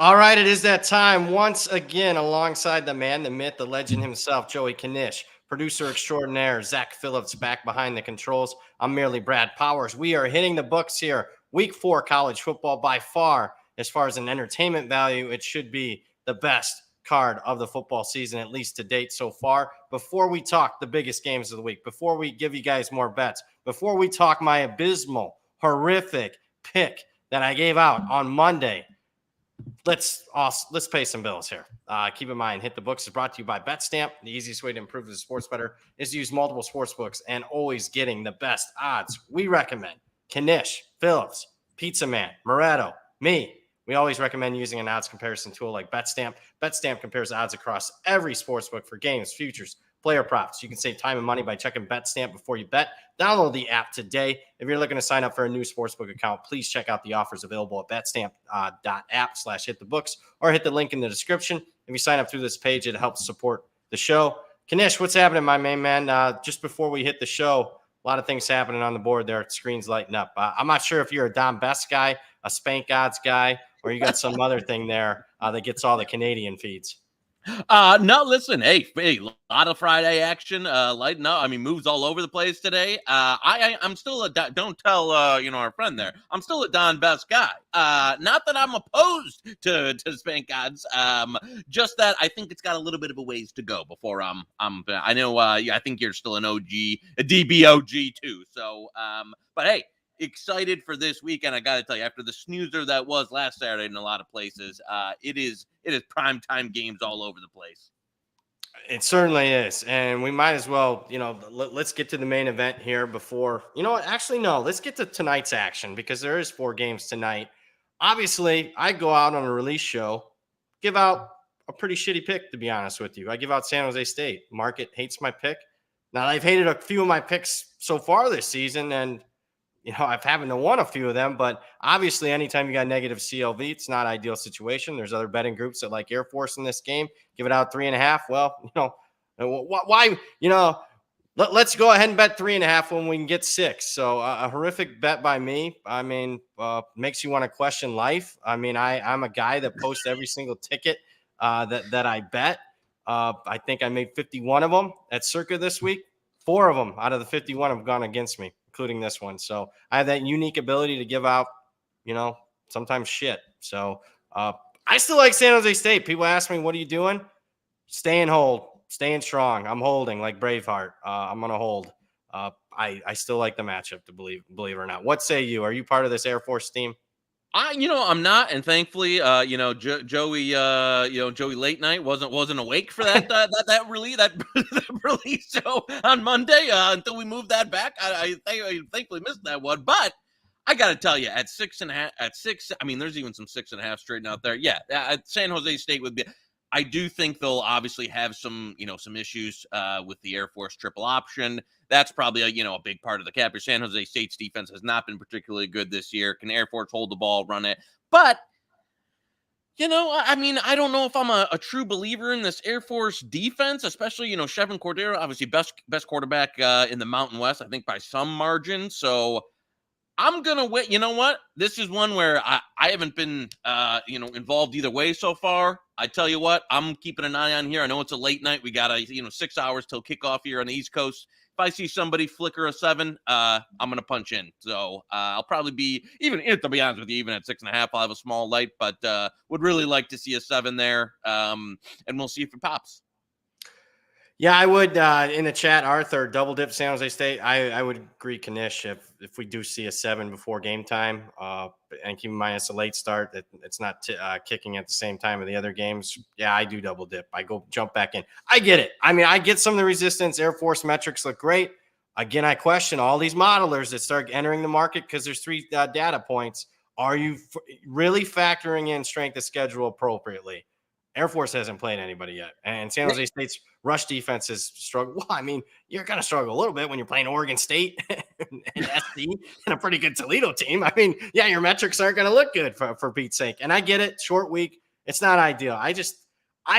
All right, it is that time once again alongside the man, the myth, the legend himself, Joey Knish, producer extraordinaire, Zach Phillips back behind the controls. I'm merely Brad Powers. We are hitting the books here. Week 4 college football by far, as far as an entertainment value, it should be the best card of the football season, at least to date so far. Before we talk the biggest games of the week, before we give you guys more bets, before we talk my abysmal, horrific pick that I gave out on Monday, let's pay some bills here. Keep in mind, Hit the Books is brought to you by BetStamp. The easiest way to improve as a sports bettor is to use multiple sports books and always getting the best odds. We recommend Knish, Phillips, Pizza Man, Moretto, me. We always recommend using an odds comparison tool like BetStamp. BetStamp compares odds across every sports book for games, futures, player props. You can save time and money by checking BetStamp before you bet. Download the app today. If you're looking to sign up for a new sportsbook account, please check out the offers available at betstamp.app/hitthebooks or hit the link in the description. If you sign up through this page, it helps support the show. Knish, what's happening, my main man? Just before we hit the show, a lot of things happening on the board there. Screens lighting up. I'm not sure if you're a Don Best guy, a Spank Odds guy, or you got some other thing there that gets all the Canadian feeds. No, listen, hey, a lot of Friday action, lighting up. I mean, moves all over the place today. I'm still don't tell, our friend there. I'm still a Don Best guy. Not that I'm opposed to Spank Odds. Just that I think it's got a little bit of a ways to go before I know, I think you're still an OG, a DBOG too. So, but hey, excited for this weekend. I got to tell you, after the snoozer that was last Saturday in a lot of places, it is primetime games all over the place. It certainly is. And we might as well, let's get to the main event here before, actually, no, let's get to tonight's action because there is 4 games tonight. Obviously, I go out on a release show, give out a pretty shitty pick, to be honest with you. I give out San Jose State. Market hates my pick. Now, I've hated a few of my picks so far this season, and I've haven't won a few of them, but obviously anytime you got negative CLV, it's not an ideal situation. There's other betting groups that like Air Force in this game. Give it out 3.5. Well, why, let's go ahead and bet 3.5 when we can get 6. So a horrific bet by me. I mean, makes you want to question life. I mean, I'm a guy that posts every single ticket that I bet. I think I made 51 of them at Circa this week. 4 of them out of the 51 have gone against me, including this one. So I have that unique ability to give out, sometimes shit. So I still like San Jose State. People ask me, what are you doing? Staying strong. I'm holding like Braveheart. I'm going to hold. I still like the matchup, to believe it or not. What say you? Are you part of this Air Force team? I'm not, and thankfully, Joey late night wasn't awake for that release show on Monday until we moved that back. I thankfully missed that one, but I got to tell you, at 6.5, I mean, there's even some 6.5 straight out there. Yeah, San Jose State would be. I do think they'll obviously have some issues with the Air Force triple option. That's probably a big part of the cap. Your San Jose State's defense has not been particularly good this year. Can Air Force hold the ball, run it? But I mean, I don't know if I'm a true believer in this Air Force defense, especially Chevin Cordero, obviously best quarterback in the Mountain West, I think by some margin. So I'm going to wait. You know what? This is one where I haven't been, involved either way so far. I tell you what, I'm keeping an eye on here. I know it's a late night. We got 6 hours till kickoff here on the East Coast. If I see somebody flicker a 7, I'm going to punch in. So I'll probably be, to be honest with you, even at 6.5, I'll have a small light, but would really like to see a 7 there. And we'll see if it pops. Yeah, I would, in the chat, Arthur, double dip San Jose State. I would agree, Knish, if we do see a 7 before game time, and keep in mind it's a late start, that it's not kicking at the same time of the other games. Yeah, I do double dip. I go jump back in. I get it. I mean, I get some of the resistance. Air Force metrics look great. Again, I question all these modelers that start entering the market because there's 3 data points. Are you really factoring in strength of schedule appropriately? Air Force hasn't played anybody yet, and San Jose State's rush defense has struggled. Well, I mean, you're going to struggle a little bit when you're playing Oregon State and SC and a pretty good Toledo team. I mean, yeah, your metrics aren't going to look good for Pete's sake. And I get it, short week, it's not ideal. I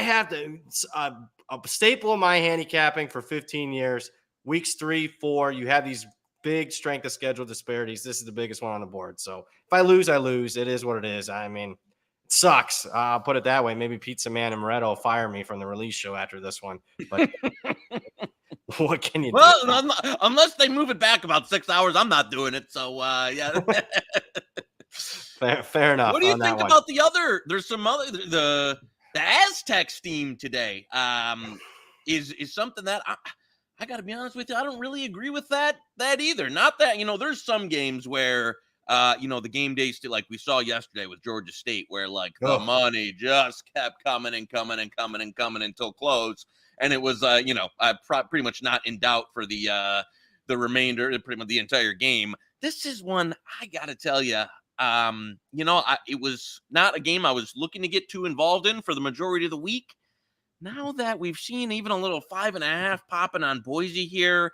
have a staple of my handicapping for 15 years. Weeks 3, 4, you have these big strength of schedule disparities. This is the biggest one on the board. So if I lose, I lose. It is what it is. I mean, Sucks. I'll put it that way. Maybe Pizza Man and Moretto will fire me from the release show after this one. But what can you do? Well, unless they move it back about 6 hours, I'm not doing it. So, yeah. Fair enough. What do you think about the other? There's some other the Aztecs team today. Is something that I got to be honest with you. I don't really agree with that either. Not that there's some games where the game day still, like we saw yesterday with Georgia State, where like the money just kept coming and coming and coming and coming until close, and it was pretty much not in doubt for the remainder, pretty much the entire game. This is one I got to tell you. It was not a game I was looking to get too involved in for the majority of the week. Now that we've seen even a little 5.5 popping on Boise here,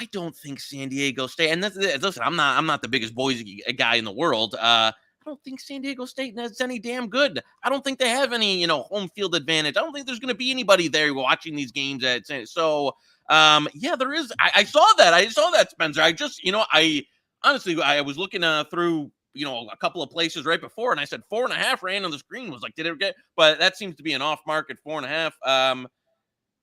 I don't think San Diego State. And listen, I'm not the biggest Boise guy in the world. I don't think San Diego State is any damn good. I don't think they have any home field advantage. I don't think there's going to be anybody there watching these games at so. Yeah, there is. I saw that, Spencer. I just honestly I was looking through a couple of places right before, and I said 4.5 ran on the screen. Was like, did it get? But that seems to be an off-market 4.5.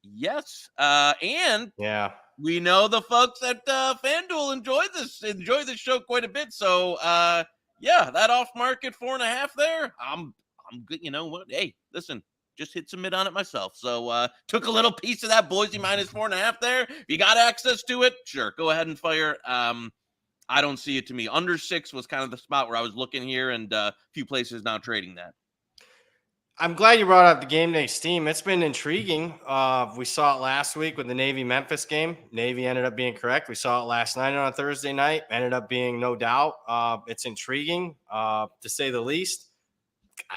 Yes, and yeah, we know the folks at FanDuel enjoy this show quite a bit. So, yeah, that off-market 4.5 there. I'm good. You know what? Hey, listen, just hit submit on it myself. So, took a little piece of that Boise minus 4.5 there. If you got access to it, sure, go ahead and fire. I don't see it to me. Under 6 was kind of the spot where I was looking here, and a few places now trading that. I'm glad you brought up the game day steam. It's been intriguing. We saw it last week with the Navy-Memphis game. Navy ended up being correct. We saw it last night on a Thursday night. Ended up being no doubt. It's intriguing, to say the least.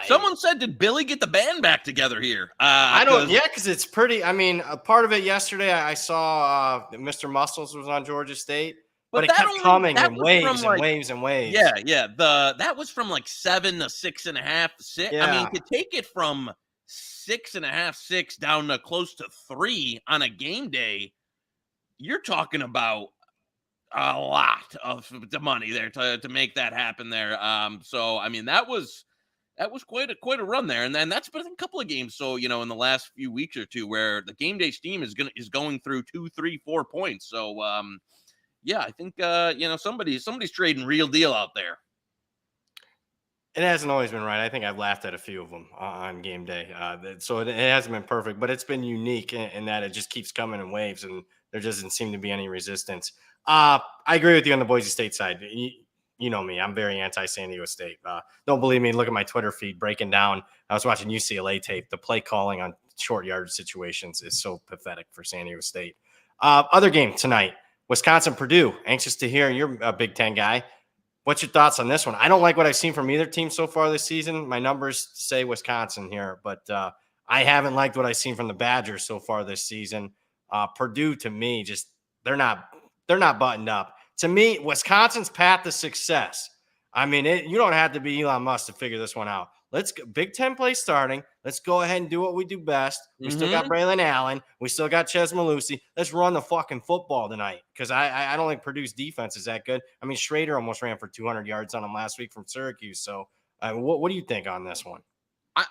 Someone said, did Billy get the band back together here? I don't. Yeah, because it's pretty. I mean, a part of it yesterday, I saw Mr. Muscles was on Georgia State. But it kept coming in waves and waves and waves. Yeah. That was from like 7 to 6.5, 6. Yeah. I mean, to take it from 6.5, 6 down to close to 3 on a game day, you're talking about a lot of the money there to make that happen there. So I mean, that was quite a run there, and then that's been a couple of games. So in the last few weeks or two, where the game day steam is going through 2, 3, 4 points. So yeah, I think somebody's trading real deal out there. It hasn't always been right. I think I've laughed at a few of them on game day. So it hasn't been perfect, but it's been unique in that it just keeps coming in waves, and there doesn't seem to be any resistance. I agree with you on the Boise State side. You know me, I'm very anti-San Diego State. Don't believe me, look at my Twitter feed breaking down. I was watching UCLA tape. The play calling on short yard situations is so pathetic for San Diego State. Other game tonight. Wisconsin, Purdue. Anxious to hear. You're a Big Ten guy. What's your thoughts on this one? I don't like what I've seen from either team so far this season. My numbers say Wisconsin here, but I haven't liked what I've seen from the Badgers so far this season. Purdue, to me, just they're not buttoned up. To me, Wisconsin's path to success. I mean, you don't have to be Elon Musk to figure this one out. Let's go, Big Ten play starting. Let's go ahead and do what we do best. We still got Braylon Allen. We still got Ches Malusi. Let's run the fucking football tonight, because I don't think Purdue's defense is that good. I mean, Schrader almost ran for 200 yards on him last week from Syracuse. So what do you think on this one?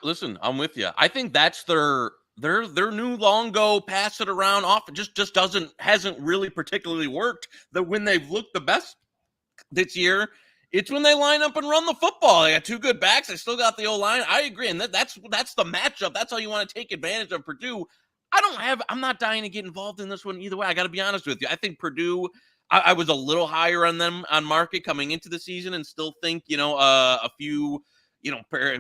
Listen, I'm with you. I think that's their new long go, pass it around off. It just hasn't really particularly worked. That when they've looked the best this year, it's when they line up and run the football. They got 2 good backs. They still got the O-line. I agree. And that's the matchup. That's how you want to take advantage of Purdue. I'm not dying to get involved in this one either way. I got to be honest with you. I think Purdue, I was a little higher on them on market coming into the season, and still think, a few, I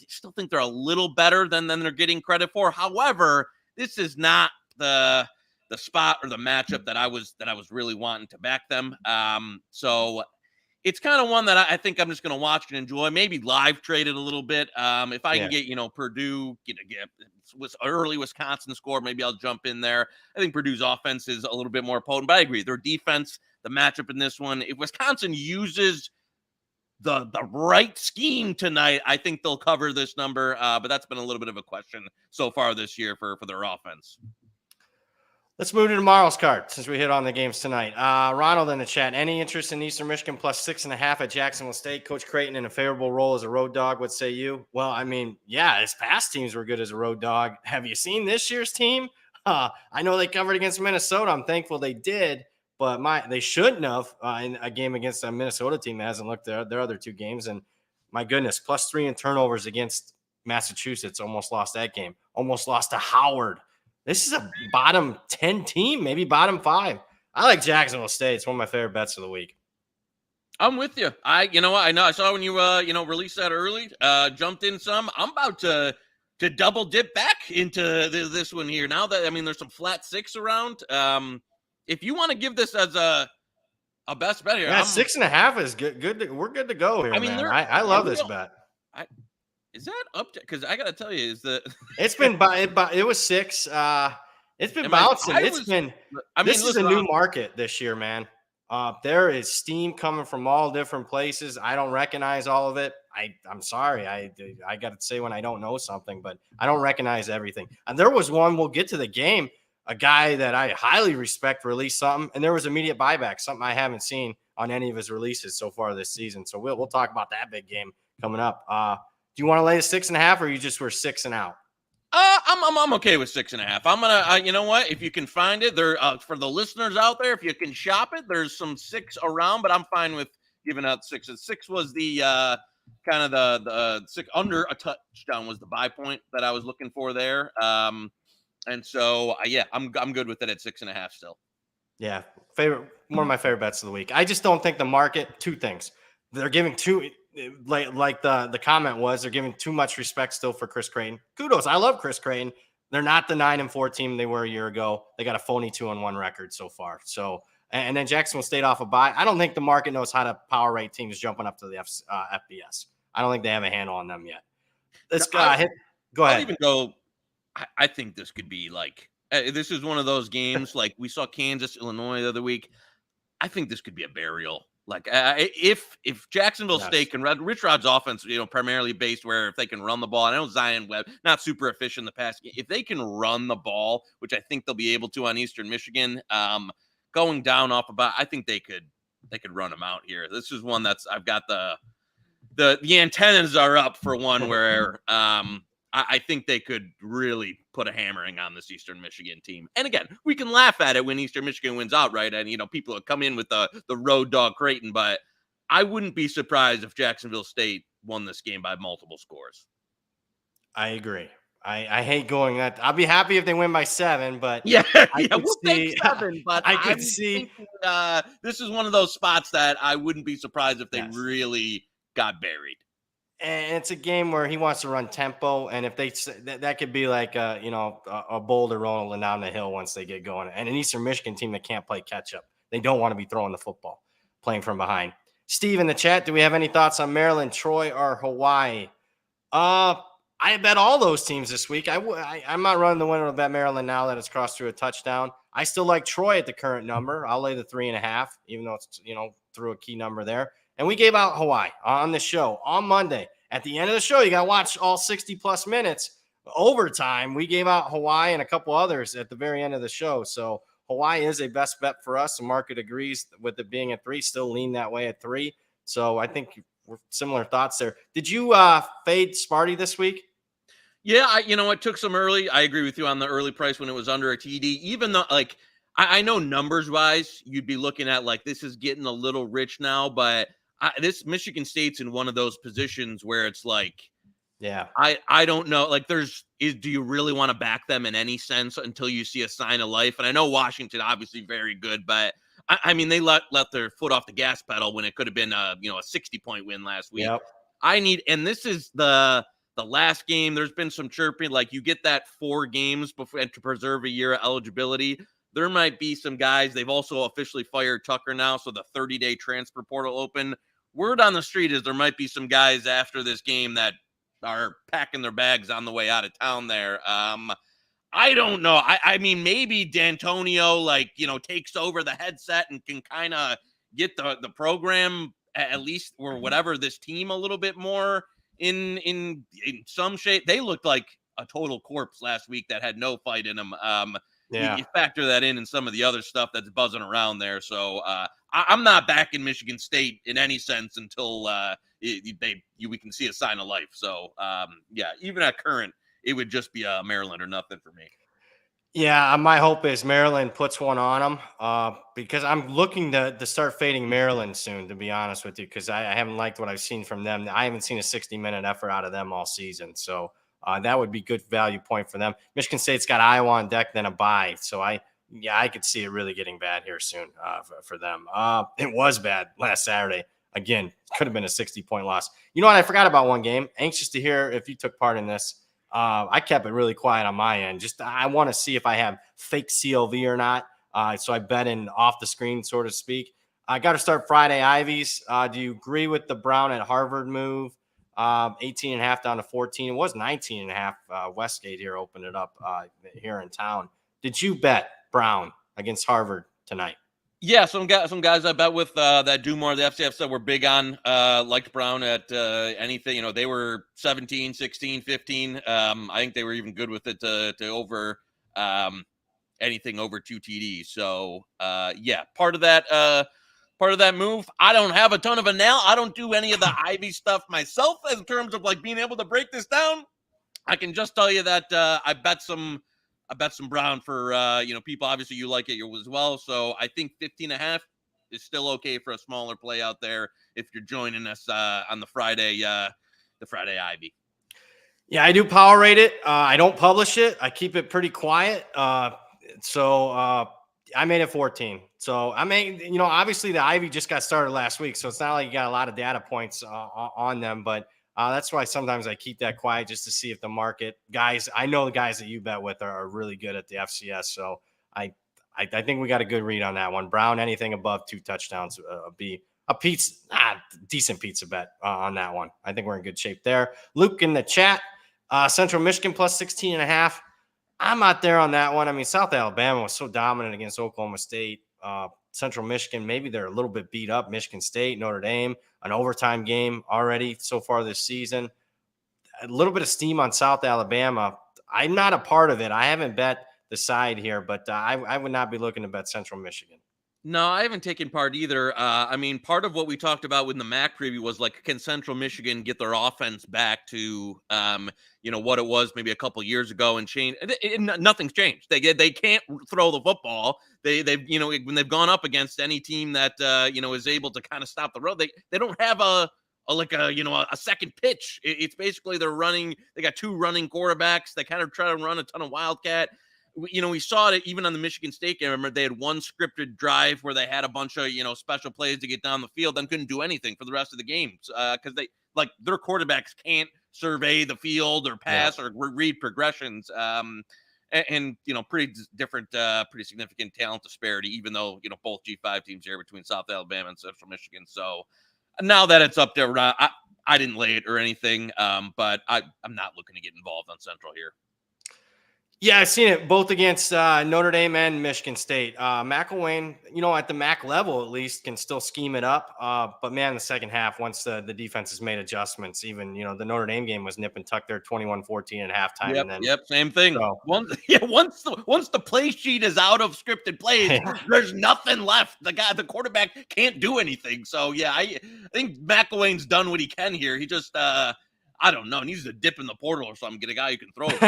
still think they're a little better than they're getting credit for. However, this is not the spot or the matchup that I was really wanting to back them. So it's kind of one that I think I'm just going to watch and enjoy. Maybe live trade it a little bit. If I can get, Purdue, get early Wisconsin score, maybe I'll jump in there. I think Purdue's offense is a little bit more potent, but I agree. Their defense, the matchup in this one, if Wisconsin uses the right scheme tonight, I think they'll cover this number. But that's been a little bit of a question so far this year for their offense. Let's move to tomorrow's card since we hit on the games tonight. Ronald in the chat. Any interest in Eastern Michigan plus 6.5 at Jacksonville State? Coach Creighton in a favorable role as a road dog. What say you? Well, I mean, yeah, his past teams were good as a road dog. Have you seen this year's team? I know they covered against Minnesota. I'm thankful they did, but they shouldn't have in a game against a Minnesota team that hasn't looked at their other two games. And my goodness, +3 in turnovers against Massachusetts. Almost lost that game. Almost lost to Howard. This is a bottom 10 team, maybe bottom 5. I like Jacksonville State. It's one of my favorite bets of the week. I'm with you. You know what? I know. I saw when you, released that early, jumped in some. I'm about to double dip back into this one here. Now that, there's some flat 6 around. If you want to give this as a best bet here. Yeah, 6.5 is good. We're good to go here, man. I love this bet. Is that up to? Because I got to tell you, it's been it was 6. It's been bouncing. This is a new market this year, man. There is steam coming from all different places. I don't recognize all of it. I'm sorry. I got to say when I don't know something, but I don't recognize everything. And there was one. We'll get to the game. A guy that I highly respect released something, and there was immediate buyback. Something I haven't seen on any of his releases so far this season. So we'll talk about that big game coming up. Do you want to lay a 6.5, or you just were 6 and out? I'm okay with 6.5. I'm gonna, you know what? If you can find it, there for the listeners out there, if you can shop it, there's some 6 around, but I'm fine with giving out 6. 6 was the kind of the 6 under a touchdown was the buy point that I was looking for there. And so yeah, I'm good with it at 6.5 still. Yeah, one of my favorite bets of the week. I just don't think the market. 2 things. They're giving like the comment was, they're giving too much respect still for Chris Creighton. Kudos. I love Chris Creighton. They're not the 9-4 team they were a year ago. They got a phony 2-1 record so far. So, and then Jacksonville State off a bye. I don't think the market knows how to power rate teams jumping up to the FBS. I don't think they have a handle on them yet. Let's go ahead. I'll even go. I think this could be like, this is one of those games like we saw Kansas, Illinois the other week. I think this could be a burial. Like if Jacksonville State can run, Rich Rod's offense, primarily based where if they can run the ball. I know Zion Webb not super efficient in the past game. If they can run the ball, which I think they'll be able to on Eastern Michigan, going down off about, I think they could run them out here. This is one that's I've got the antennas are up for one where I think they could really put a hammering on this Eastern Michigan team. And again, we can laugh at it when Eastern Michigan wins outright, and people will come in with the road dog Creighton, but I wouldn't be surprised if Jacksonville State won this game by multiple scores. I agree. I hate going that. I'll be happy if they win by 7, but we'll take 7. But I could see this is one of those spots that I wouldn't be surprised if they really got buried. And it's a game where he wants to run tempo, and if that could be like a boulder rolling down the hill once they get going. And an Eastern Michigan team that can't play catch up, they don't want to be throwing the football, playing from behind. Steve in the chat, do we have any thoughts on Maryland, Troy, or Hawaii? I bet all those teams this week. I'm not running the winner to bet Maryland now that it's crossed through a touchdown. I still like Troy at the current number. I'll lay the 3.5, even though it's through a key number there. And we gave out Hawaii on the show on Monday. At the end of the show, you got to watch all 60-plus minutes. Overtime, we gave out Hawaii and a couple others at the very end of the show. So Hawaii is a best bet for us. The market agrees with it being at 3, still lean that way at 3. So I think we're similar thoughts there. Did you fade Smarty this week? Yeah, it took some early. I agree with you on the early price when it was under a TD. Even though, I know numbers-wise, you'd be looking at, this is getting a little rich now, but this Michigan State's in one of those positions where it's I don't know. Do you really want to back them in any sense until you see a sign of life? And I know Washington, obviously very good, but they let their foot off the gas pedal when it could have been a 60-point win last week. Yep. And this is the last game. There's been some chirping, you get that 4 games before to preserve a year of eligibility. There might be some guys. They've also officially fired Tucker now, so the 30-day transfer portal open. Word on the street is there might be some guys after this game that are packing their bags on the way out of town there. I don't know. Maybe D'Antonio, takes over the headset and can kind of get the program at least or whatever this team a little bit more in some shape. They looked like a total corpse last week that had no fight in them. Yeah. you factor that in some of the other stuff that's buzzing around there. So I'm not backing Michigan State in any sense until we can see a sign of life. So yeah, even at current, it would just be Maryland or nothing for me. Yeah, my hope is Maryland puts one on them because I'm looking to start fading Maryland soon, to be honest with you, because I haven't liked what I've seen from them. I haven't seen a 60-minute effort out of them all season. So that would be good value point for them. Michigan State's got Iowa on deck, then a bye. So I could see it really getting bad here soon for them. It was bad last Saturday. Again, could have been a 60-point loss. You know what? I forgot about one game. Anxious to hear if you took part in this. I kept it really quiet on my end. Just I want to see if I have fake CLV or not. So I bet in off the screen, so to speak. I got to start Friday Ivies. Do you agree with the Brown at Harvard move? 18.5 down to 14. It was 19.5. Westgate here opened it up here in town. Did you bet Brown against Harvard tonight? Yeah, some guys I bet with that do more of the FCF stuff were big on, liked Brown at anything. They were 17, 16, 15. I think they were even good with it to over anything over 2 TDs. So, yeah, part of that move. I don't have a ton of I don't do any of the Ivy stuff myself in terms of like being able to break this down. I can just tell you that I bet some Brown for, people. Obviously you like it as well. So I think 15.5 is still okay for a smaller play out there if you're joining us on the Friday Ivy. Yeah, I do power rate it. I don't publish it. I keep it pretty quiet. So I made it 14. So I mean, obviously the Ivy just got started last week, so it's not like you got a lot of data points on them, but that's why sometimes I keep that quiet just to see if the market guys, I know the guys that you bet with are really good at the FCS. So I think we got a good read on that one. Brown, anything above 2 touchdowns, be a decent pizza bet on that one. I think we're in good shape there. Luke in the chat, Central Michigan plus 16.5. I'm not there on that one. I mean, South Alabama was so dominant against Oklahoma State. Central Michigan, maybe they're a little bit beat up. Michigan State, Notre Dame, an overtime game already so far this season. A little bit of steam on South Alabama. I'm not a part of it. I haven't bet the side here, but I would not be looking to bet Central Michigan. No, I haven't taken part either. I mean, part of what we talked about with the MAC preview was like, can Central Michigan get their offense back to, what it was maybe a couple years ago and change? Nothing's changed. They can't throw the football. They've when they've gone up against any team that is able to kind of stop the road. They don't have a second pitch. It's basically they're running. They got 2 running quarterbacks. They kind of try to run a ton of wildcat. We saw it even on the Michigan State game. I remember they had one scripted drive where they had a bunch of, special plays to get down the field and couldn't do anything for the rest of the game because their quarterbacks can't survey the field or pass or read progressions. And pretty different, pretty significant talent disparity, even though, both G5 teams here between South Alabama and Central Michigan. So now that it's up there, I didn't lay it or anything, but I'm not looking to get involved on Central here. Yeah, I've seen it both against Notre Dame and Michigan State. McElwain, at the MAC level at least, can still scheme it up. But man, the second half, once the defense has made adjustments, even the Notre Dame game was nip and tuck there, 21-14 at halftime. Yep, and then same thing. So, once the play sheet is out of scripted plays, there's nothing left. The quarterback can't do anything. So yeah, I think McElwain's done what he can here. He just I don't know, needs to dip in the portal or something, get a guy who can throw it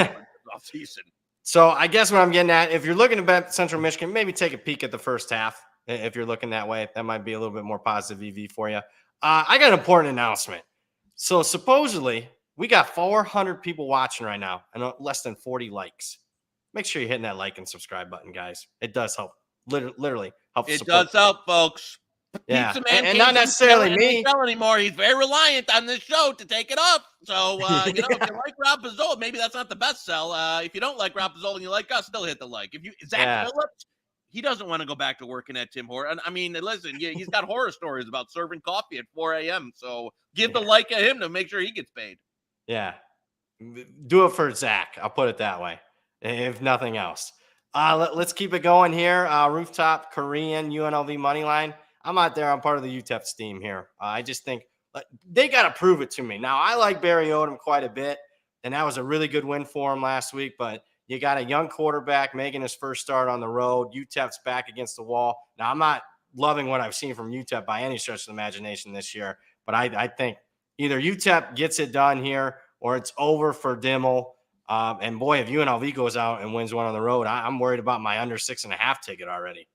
off season. So I guess what I'm getting at, if you're looking to bet Central Michigan, maybe take a peek at the first half. If you're looking that way, that might be a little bit more positive EV for you. I got an important announcement. So supposedly we got 400 people watching right now and less than 40 likes. Make sure you're hitting that like and subscribe button, guys. It does help. Literally help. It does help, folks. Yeah, Pizza Man and not necessarily me anymore. He's very reliant on this show to take it up. So, if you like Rob Pizzola, maybe that's not the best sell. If you don't like Rob Pizzola and you like us, still hit the like. If you Zach Phillips, he doesn't want to go back to working at Tim Hortons. I mean, listen, he's got horror stories about serving coffee at 4 a.m. So give the like at him to make sure he gets paid. Yeah, do it for Zach. I'll put it that way, if nothing else. Let's keep it going here. Rooftop Korean UNLV money line. I'm out there. I'm part of the UTEP team here. I just think they got to prove it to me. Now, I like Barry Odom quite a bit, and that was a really good win for him last week. But You got a young quarterback making his first start on the road. UTEP's back against the wall. Now, I'm not loving what I've seen from UTEP by any stretch of the imagination this year, but I think either UTEP gets it done here or it's over for Dimmel. And boy, if UNLV goes out and wins one on the road, I'm worried about my under 6.5 ticket already.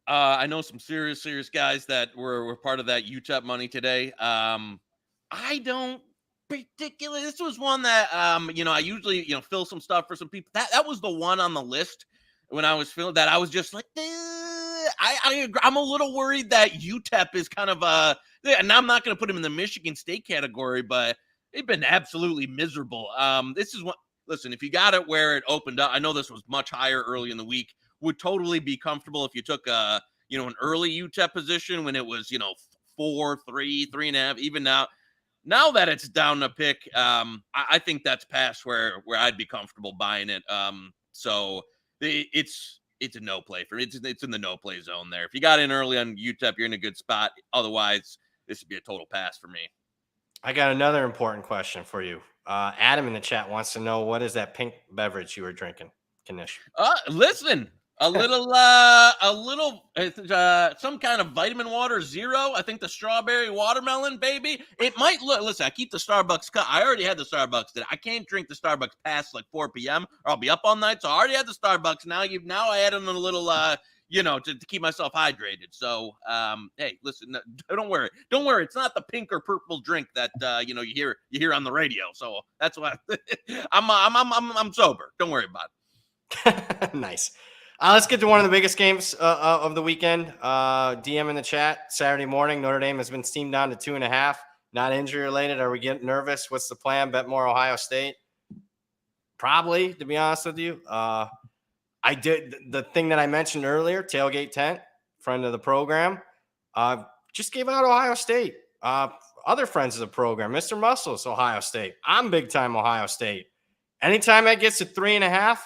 I know some serious guys that were part of that UTEP money today. I don't particularly. This was one that I usually fill some stuff for some people. That was the one on the list when I was feeling that I was just like, I'm a little worried that UTEP is kind of and I'm not going to put him in the Michigan State category, but they've been absolutely miserable. This is what. Listen, if you got it where it opened up, I know this was much higher early in the week. Would totally be comfortable if you took an early UTEP position when it was 4, 3, 3.5. Even now that it's down to pick, I think that's past where I'd be comfortable buying it. So it's a no play for me. It's in the no play zone there. If you got in early on UTEP, you're in a good spot. Otherwise, this would be a total pass for me. I got another important question for you. Adam in the chat wants to know, what is that pink beverage you were drinking, Knish? Listen, some kind of vitamin water zero. I think the strawberry watermelon, baby. It might look. Listen, I keep the Starbucks cup. I already had the Starbucks today. I can't drink the Starbucks past like 4 p.m. or I'll be up all night. So I already had the Starbucks. Now I add in a little to keep myself hydrated. So, hey, listen, don't worry. It's not the pink or purple drink that you hear on the radio. So that's why I'm sober. Don't worry about it. Nice. Let's get to one of the biggest games of the weekend. DM in the chat. Saturday morning, Notre Dame has been steamed down to 2.5. Not injury related. Are we getting nervous? What's the plan? Bet more Ohio State. Probably, to be honest with you. I did the thing that I mentioned earlier, Tailgate Tent, friend of the program, just gave out Ohio State. Other friends of the program, Mr. Muscles, Ohio State. I'm big time Ohio State. Anytime that gets to 3.5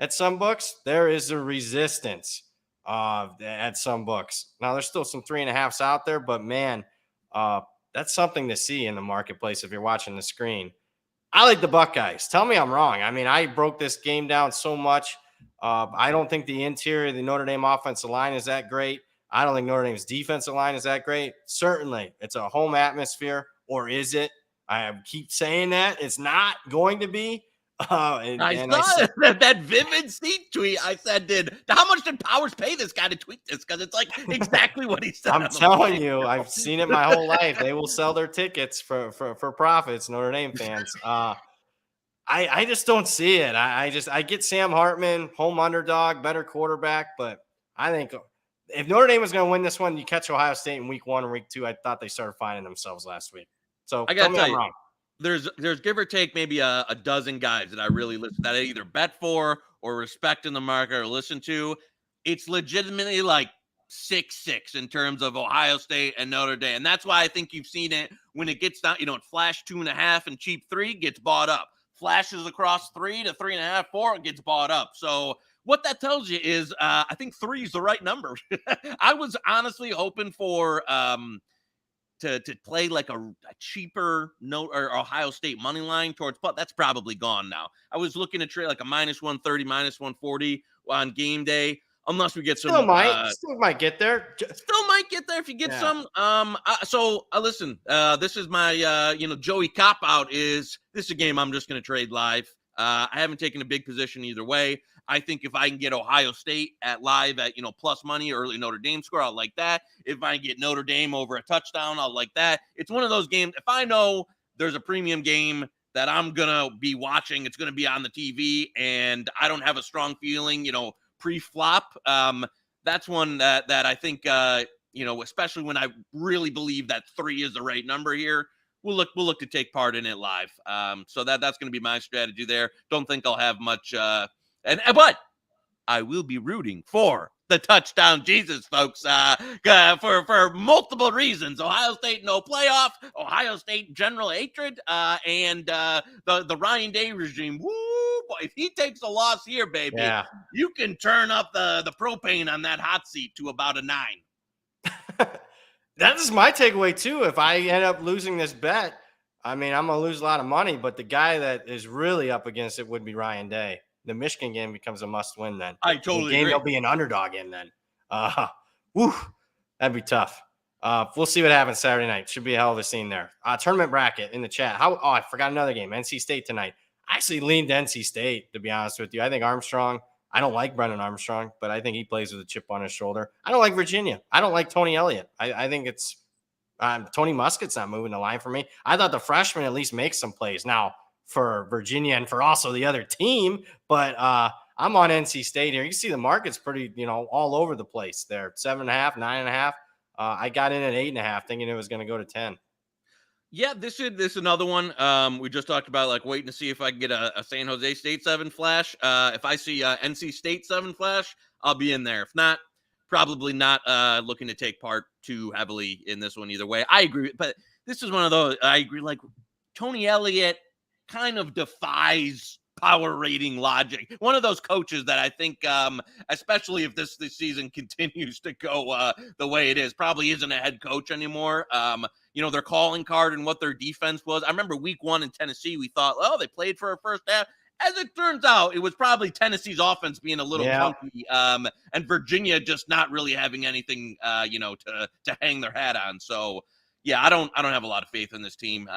at some books, there is a resistance at some books. Now, there's still some 3.5s out there, but man, that's something to see in the marketplace if you're watching the screen. I like the Buckeyes. Tell me I'm wrong. I mean, I broke this game down so much. I don't think the interior of the Notre Dame offensive line is that great. I don't think Notre Dame's defensive line is that great. Certainly, it's a home atmosphere, or is it? I keep saying that. It's not going to be. I saw that Vivid Seat tweet. I said, how much did Powers pay this guy to tweet this? Because it's like exactly what he said. I'm telling you, I've seen it my whole life. They will sell their tickets for profits, Notre Dame fans. I just don't see it. I get Sam Hartman, home underdog, better quarterback, but I think if Notre Dame was going to win this one, you catch Ohio State in week 1 or week 2. I thought they started finding themselves last week. So I got to tell you, wrong. There's give or take maybe a dozen guys that I really listen that I either bet for or respect in the market or listen to. It's legitimately like 6-6 in terms of Ohio State and Notre Dame, and that's why I think you've seen it when it gets down. It flashed 2.5 and cheap 3 gets bought up. Flashes across 3 to 3.5, 4 gets bought up. So what that tells you is I think 3 is the right number. I was honestly hoping for to play like a cheaper Ohio State money line towards, but that's probably gone now. I was looking to trade like a -130, -140 on game day. Unless we get some, still might get there. Still might get there if you get some. Listen. This is my Joey cop out. This is a game I'm just going to trade live. I haven't taken a big position either way. I think if I can get Ohio State at live at plus money, early Notre Dame score, I'll like that. If I can get Notre Dame over a touchdown, I'll like that. It's one of those games. If I know there's a premium game that I'm gonna be watching, it's gonna be on the TV, and I don't have a strong feeling, pre-flop. That's one that I think, especially when I really believe that 3 is the right number here, we'll look to take part in it live. So that's going to be my strategy there. Don't think I'll have much, but I will be rooting for the touchdown Jesus, folks, for multiple reasons. Ohio State no playoff, Ohio State general hatred, and the Ryan Day regime. Woo! Boy, if he takes a loss here, baby, you can turn up the propane on that hot seat to about a 9. That is my takeaway too. If I end up losing this bet, I mean, I'm gonna lose a lot of money, but the guy that is really up against it would be Ryan Day. the Michigan game becomes a must win then. I totally game agree. they'll be an underdog in then. Woo, that'd be tough. We'll see what happens Saturday night. Should be a hell of a scene there. Tournament bracket in the chat. I forgot another game. NC State tonight. I actually leaned NC State, to be honest with you. I think Armstrong. I don't like Brennan Armstrong, but I think he plays with a chip on his shoulder. I don't like Virginia. I don't like Tony Elliott. I think it's Tony Muskett's not moving the line for me. I thought the freshman at least makes some plays now for Virginia and for also the other team, but I'm on NC State here. You see the market's pretty, all over the place there. 7.5, 9.5. I got in at 8.5, thinking it was going to go to 10. Yeah, this is another one. We just talked about like waiting to see if I can get a San Jose State 7 flash. If I see NC State 7 flash, I'll be in there. If not, probably not looking to take part too heavily in this one either way. I agree, but this is one of those. I agree. Like Tony Elliott kind of defies power rating logic. One of those coaches that I think, especially if this season continues to go the way it is, probably isn't a head coach anymore. Their calling card and what their defense was. I remember week 1 in Tennessee, we thought, oh, they played for a first half. As it turns out, it was probably Tennessee's offense being a little funky, and Virginia just not really having anything, to hang their hat on. So, yeah, I don't have a lot of faith in this team,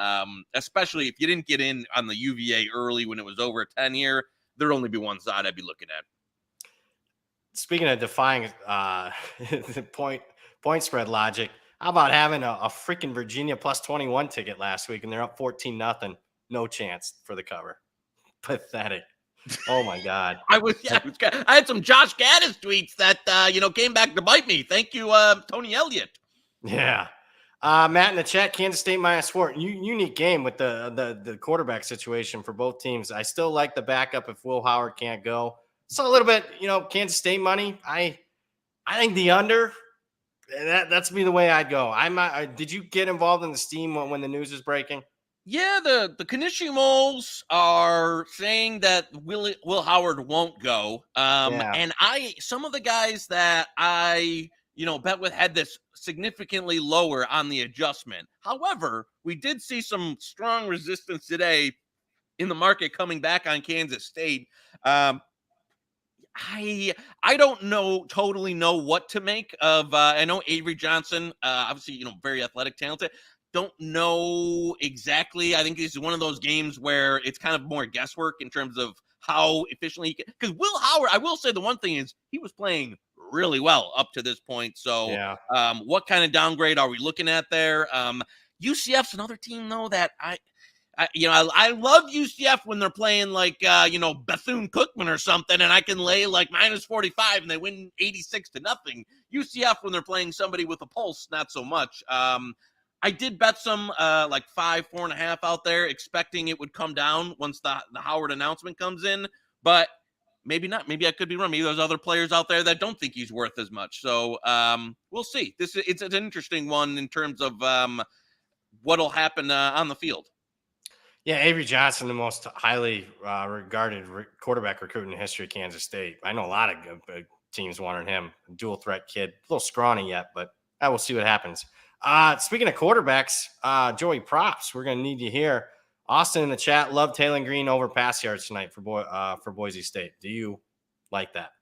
especially if you didn't get in on the UVA early when it was over 10 here. There'd only be one side I'd be looking at. Speaking of defying the point spread logic, how about having a freaking Virginia plus 21 ticket last week and they're up 14-0? No chance for the cover. Pathetic. Oh my God. I had some Josh Gaddis tweets that came back to bite me. Thank you, Tony Elliott. Yeah. Matt in the chat, Kansas State -4. Unique game with the quarterback situation for both teams. I still like the backup if Will Howard can't go. So a little bit, Kansas State money. I think the under. That's me the way I'd go. Did you get involved in the steam when the news is breaking? Yeah, the Knish moles are saying that Will Howard won't go. And some of the guys that I bet with had this significantly lower on the adjustment. However, we did see some strong resistance today in the market coming back on Kansas State. I don't totally know what to make of. I know Avery Johnson, obviously, very athletic, talented. Don't know exactly. I think this is one of those games where it's kind of more guesswork in terms of how efficiently he can. Because Will Howard, I will say the one thing is he was playing really well up to this point. So, what kind of downgrade are we looking at there? UCF's another team though that I love UCF when they're playing like Bethune-Cookman or something, and I can lay like -45 and they win 86-0. UCF when they're playing somebody with a pulse, not so much. I did bet some like 4.5 out there, expecting it would come down once the Howard announcement comes in, but maybe not. Maybe I could be wrong. Maybe there's other players out there that don't think he's worth as much. So we'll see. It's an interesting one in terms of what'll happen on the field. Yeah, Avery Johnson, the most highly regarded quarterback recruit in the history of Kansas State. I know a lot of teams wanted him. Dual threat kid, a little scrawny yet, but we'll see what happens. Speaking of quarterbacks, Joey Props, we're going to need you here. Austin in the chat, love Taylor Green over pass yards tonight for Boise State. Do you like that?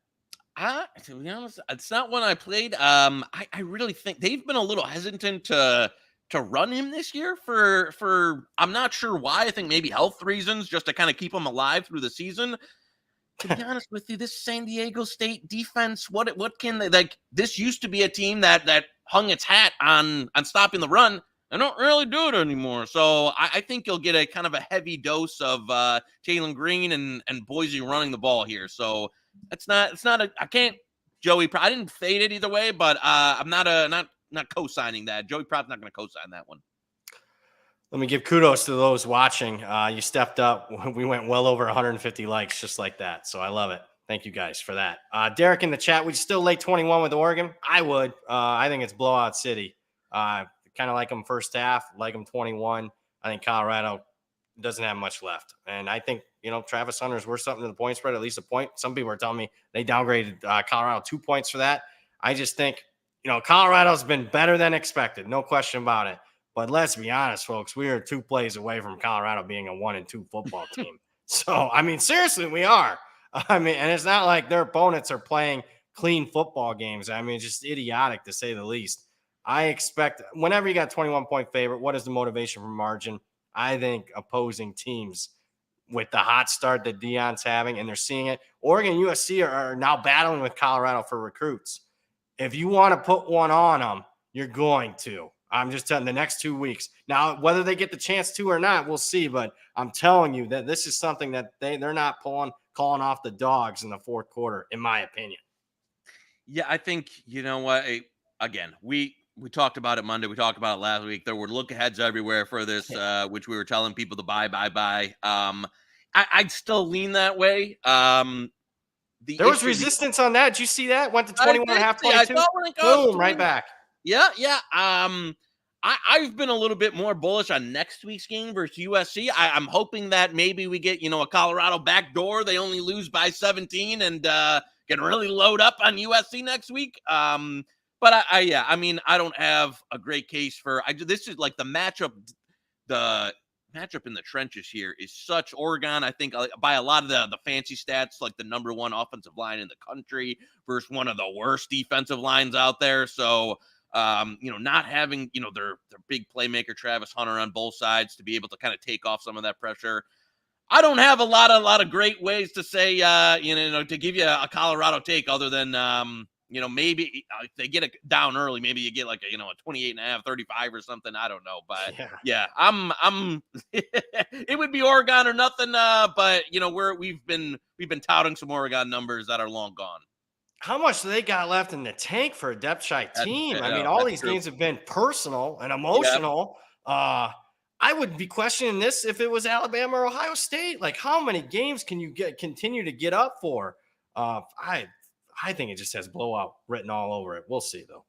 To be honest, it's not one I played. I really think they've been a little hesitant to run him this year for I'm not sure why. I think maybe health reasons, just to kind of keep him alive through the season. To be honest with you, this San Diego State defense, what can they like? This used to be a team that hung its hat on stopping the run. They don't really do it anymore. So I think you'll get a kind of a heavy dose of Taylor Green and Boise running the ball here. So I can't Joey. I didn't fade it either way, but I'm not co-signing that. Joey Prop's not going to co-sign that one. Let me give kudos to those watching. You stepped up. We went well over 150 likes just like that. So I love it. Thank you guys for that. Derek in the chat, would you still lay 21 with Oregon? I would. I think it's blowout city. Kind of like them first half, like them 21. I think Colorado doesn't have much left. And I think, Travis Hunter's worth something to the point spread, at least a point. Some people are telling me they downgraded Colorado 2 points for that. I just think, Colorado's been better than expected. No question about it. But let's be honest, folks, we are 2 plays away from Colorado being a 1-2 football team. So, seriously, we are. I mean, and it's not like their opponents are playing clean football games. I mean, it's just idiotic to say the least. I expect whenever you got 21-point favorite, what is the motivation for margin? I think opposing teams with the hot start that Deion's having, and they're seeing it. Oregon and USC are now battling with Colorado for recruits. If you want to put one on them, you're going to. I'm just telling the next 2 weeks. Now, whether they get the chance to or not, we'll see. But I'm telling you that this is something that they're not calling off the dogs in the fourth quarter, in my opinion. Yeah, I think, you know what? Again, we talked about it Monday. We talked about it last week. There were look aheads everywhere for this, which we were telling people to buy. I'd still lean that way. There was resistance on that. Did you see that? Went to 21 and a half, 22. I thought when it goes boom, right back. Yeah. I've been a little bit more bullish on next week's game versus USC. I'm hoping that maybe we get, a Colorado backdoor. They only lose by 17 and can really load up on USC next week. But I don't have a great case for. This is like the matchup. The matchup in the trenches here is such. Oregon, I think, by a lot of the fancy stats, like the number one offensive line in the country versus one of the worst defensive lines out there. So, not having, their big playmaker Travis Hunter on both sides to be able to kind of take off some of that pressure. I don't have a lot of great ways to say, to give you a Colorado take other than, maybe if they get it down early, maybe you get like a 28 and a half, 35 or something. I don't know, but yeah, I'm it would be Oregon or nothing. But we've been touting some Oregon numbers that are long gone. How much do they got left in the tank for a depth shy team? I mean, all these games have been personal and emotional. Yep. I would be questioning this if it was Alabama or Ohio State. Like, how many games can you continue to get up for? I think it just has blowout written all over it. We'll see, though.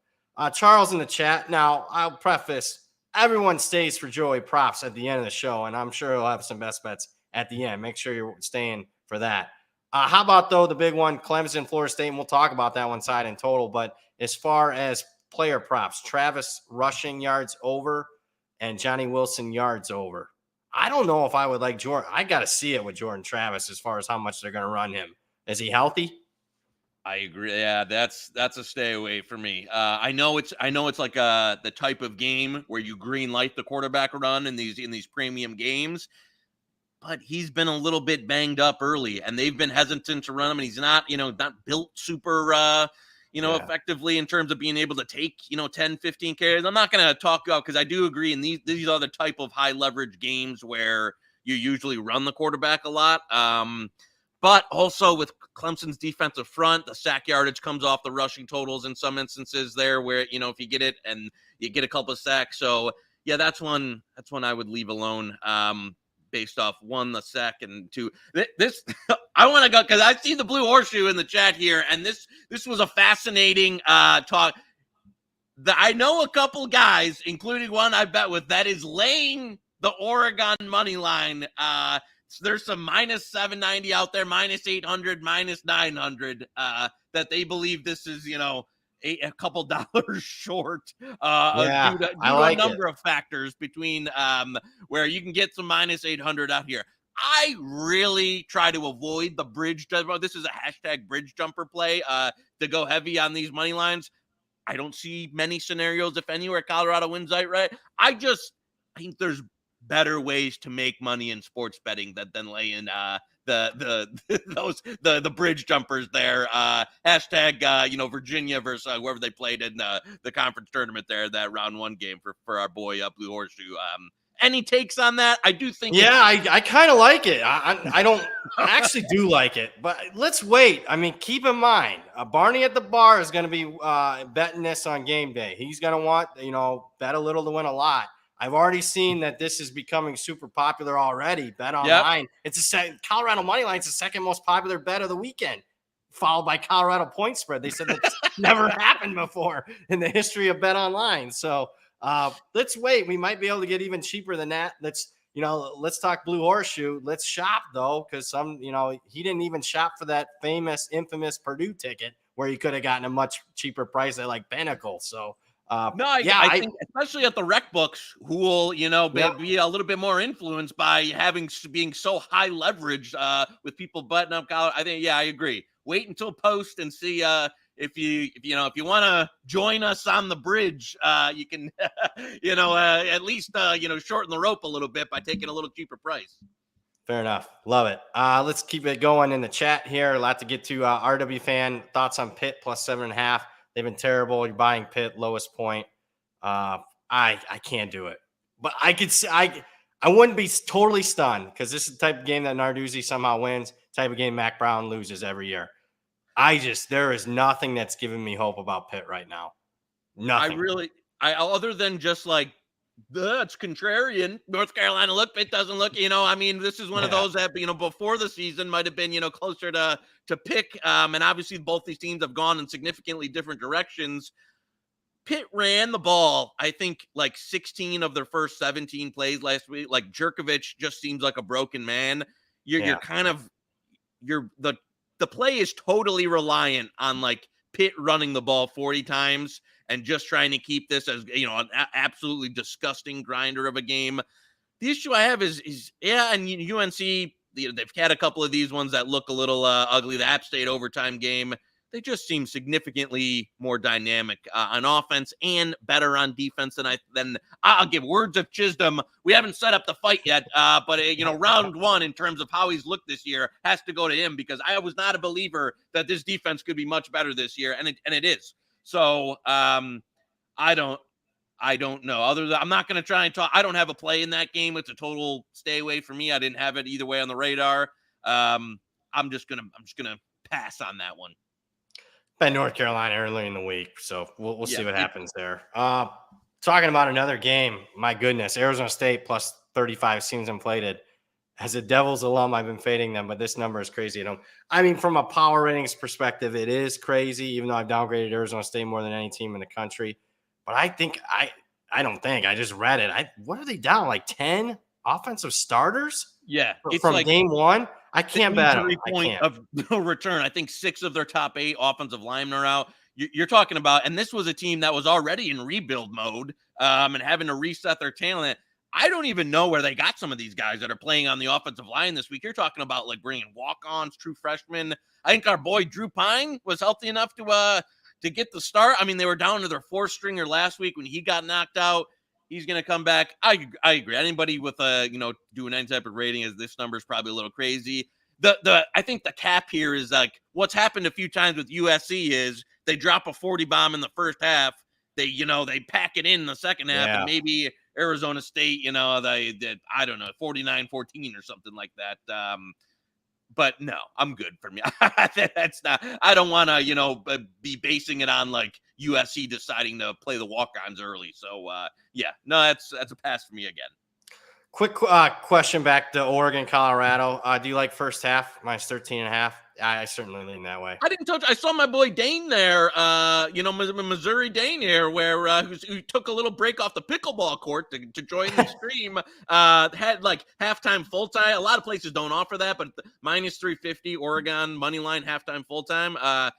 Charles in the chat. Now, I'll preface, everyone stays for Joey props at the end of the show, and I'm sure he'll have some best bets at the end. Make sure you're staying for that. How about, though, the big one, Clemson, Florida State, and we'll talk about that one side in total. But as far as player props, Travis rushing yards over and Johnny Wilson yards over. I don't know if I would like Jordan. I got to see it with Jordan Travis as far as how much they're going to run him. Is he healthy? I agree. Yeah, that's a stay away for me. I know it's like the type of game where you green light the quarterback run in these premium games. But he's been a little bit banged up early, and they've been hesitant to run him, and he's not built super, effectively in terms of being able to take, 10, 15 carries. I'm not going to talk about, because I do agree, and these are the type of high leverage games where you usually run the quarterback a lot. But also with Clemson's defensive front, the sack yardage comes off the rushing totals in some instances there where, if you get it and you get a couple of sacks. So, yeah, that's one I would leave alone. Based off one, the sack, and two. This I want to go because I see the blue horseshoe in the chat here, and this was a fascinating talk. I know a couple guys, including one I bet with, that is laying the Oregon money line. So there's some minus 790 out there, minus 800, minus 900 that they believe this is a couple dollars short due to a number of factors between where you can get some minus 800 out here. I really try to avoid the bridge jumper. This is a hashtag bridge jumper play to go heavy on these money lines. I don't see many scenarios, if anywhere, Colorado wins outright. I think there's better ways to make money in sports betting than laying the bridge jumpers there. Hashtag Virginia versus whoever they played in the conference tournament there, that round one game for our boy Blue Horseshoe. Any takes on that? I do think. Yeah, I kind of like it. I don't I actually do like it, but let's wait. I mean, keep in mind, Barney at the bar is going to be betting this on game day. He's going to want bet a little to win a lot. I've already seen that this is becoming super popular already. Bet online. Yep. It's Colorado money line. It's the second most popular bet of the weekend, followed by Colorado point spread. They said that's never happened before in the history of bet online. So let's wait. We might be able to get even cheaper than that. Let's talk Blue Horseshoe. Let's shop though, because he didn't even shop for that infamous Purdue ticket where he could have gotten a much cheaper price at like Pinnacle. So No, I think especially at the rec books, who will be a little bit more influenced by being so high leveraged with people butting up college. I think I agree. Wait until post and see if you want to join us on the bridge, you can at least shorten the rope a little bit by taking a little cheaper price. Fair enough. Love it. Let's keep it going in the chat here. A lot to get to. RW fan thoughts on Pitt plus 7.5. They've been terrible. You're buying Pitt lowest point. I can't do it, but I could see. I wouldn't be totally stunned because this is the type of game that Narduzzi somehow wins. Type of game Mac Brown loses every year. There is nothing that's giving me hope about Pitt right now. Nothing. Other than just like, it's contrarian. North Carolina Pitt doesn't look, this is one of those that, before the season might have been, closer to pick. And obviously both these teams have gone in significantly different directions. Pitt ran the ball, I think, like 16 of their first 17 plays last week. Like Jerkovich just seems like a broken man. The play is totally reliant on like Pitt running the ball 40 times and just trying to keep this as, an absolutely disgusting grinder of a game. The issue I have is and UNC, they've had a couple of these ones that look a little ugly. The App State overtime game, they just seem significantly more dynamic on offense and better on defense than I'll give words of Chisholm. We haven't set up the fight yet, but round one in terms of how he's looked this year has to go to him because I was not a believer that this defense could be much better this year, and it is. So I don't know. I'm not going to try and talk. I don't have a play in that game. It's a total stay away from me. I didn't have it either way on the radar. I'm just gonna pass on that one. Been North Carolina early in the week, so we'll see what happens there. Talking about another game, my goodness, Arizona State plus 35 seems inflated. As a Devils alum, I've been fading them, but this number is crazy. From a power ratings perspective, it is crazy, even though I've downgraded Arizona State more than any team in the country. But I just read it. What are they down? Like 10 offensive starters? Yeah. From like game one? I can't bet them. Point of no return. I think 6 of their top 8 offensive linemen are out. You're talking about, and this was a team that was already in rebuild mode and having to reset their talent. I don't even know where they got some of these guys that are playing on the offensive line this week. You're talking about like bringing walk-ons, true freshmen. I think our boy Drew Pine was healthy enough to get the start. They were down to their 4th stringer last week when he got knocked out. He's going to come back. I agree. Anybody with doing any type of rating as this number is probably a little crazy. I think the cap here is like what's happened a few times with USC is they drop a 40 bomb in the first half. They pack it in the second half, and maybe Arizona State, they did, I don't know, 49-14 or something like that. But no, I'm good for me. That's not, I don't want to, be basing it on like USC deciding to play the walk-ons early. So that's a pass for me again. Quick question back to Oregon, Colorado. Do you like first half minus 13.5? I certainly lean that way. I didn't touch. I saw my boy Dane there. Missouri Dane here, where who took a little break off the pickleball court to join the stream. Had like halftime full time. A lot of places don't offer that, but minus 350 Oregon money line halftime full time. I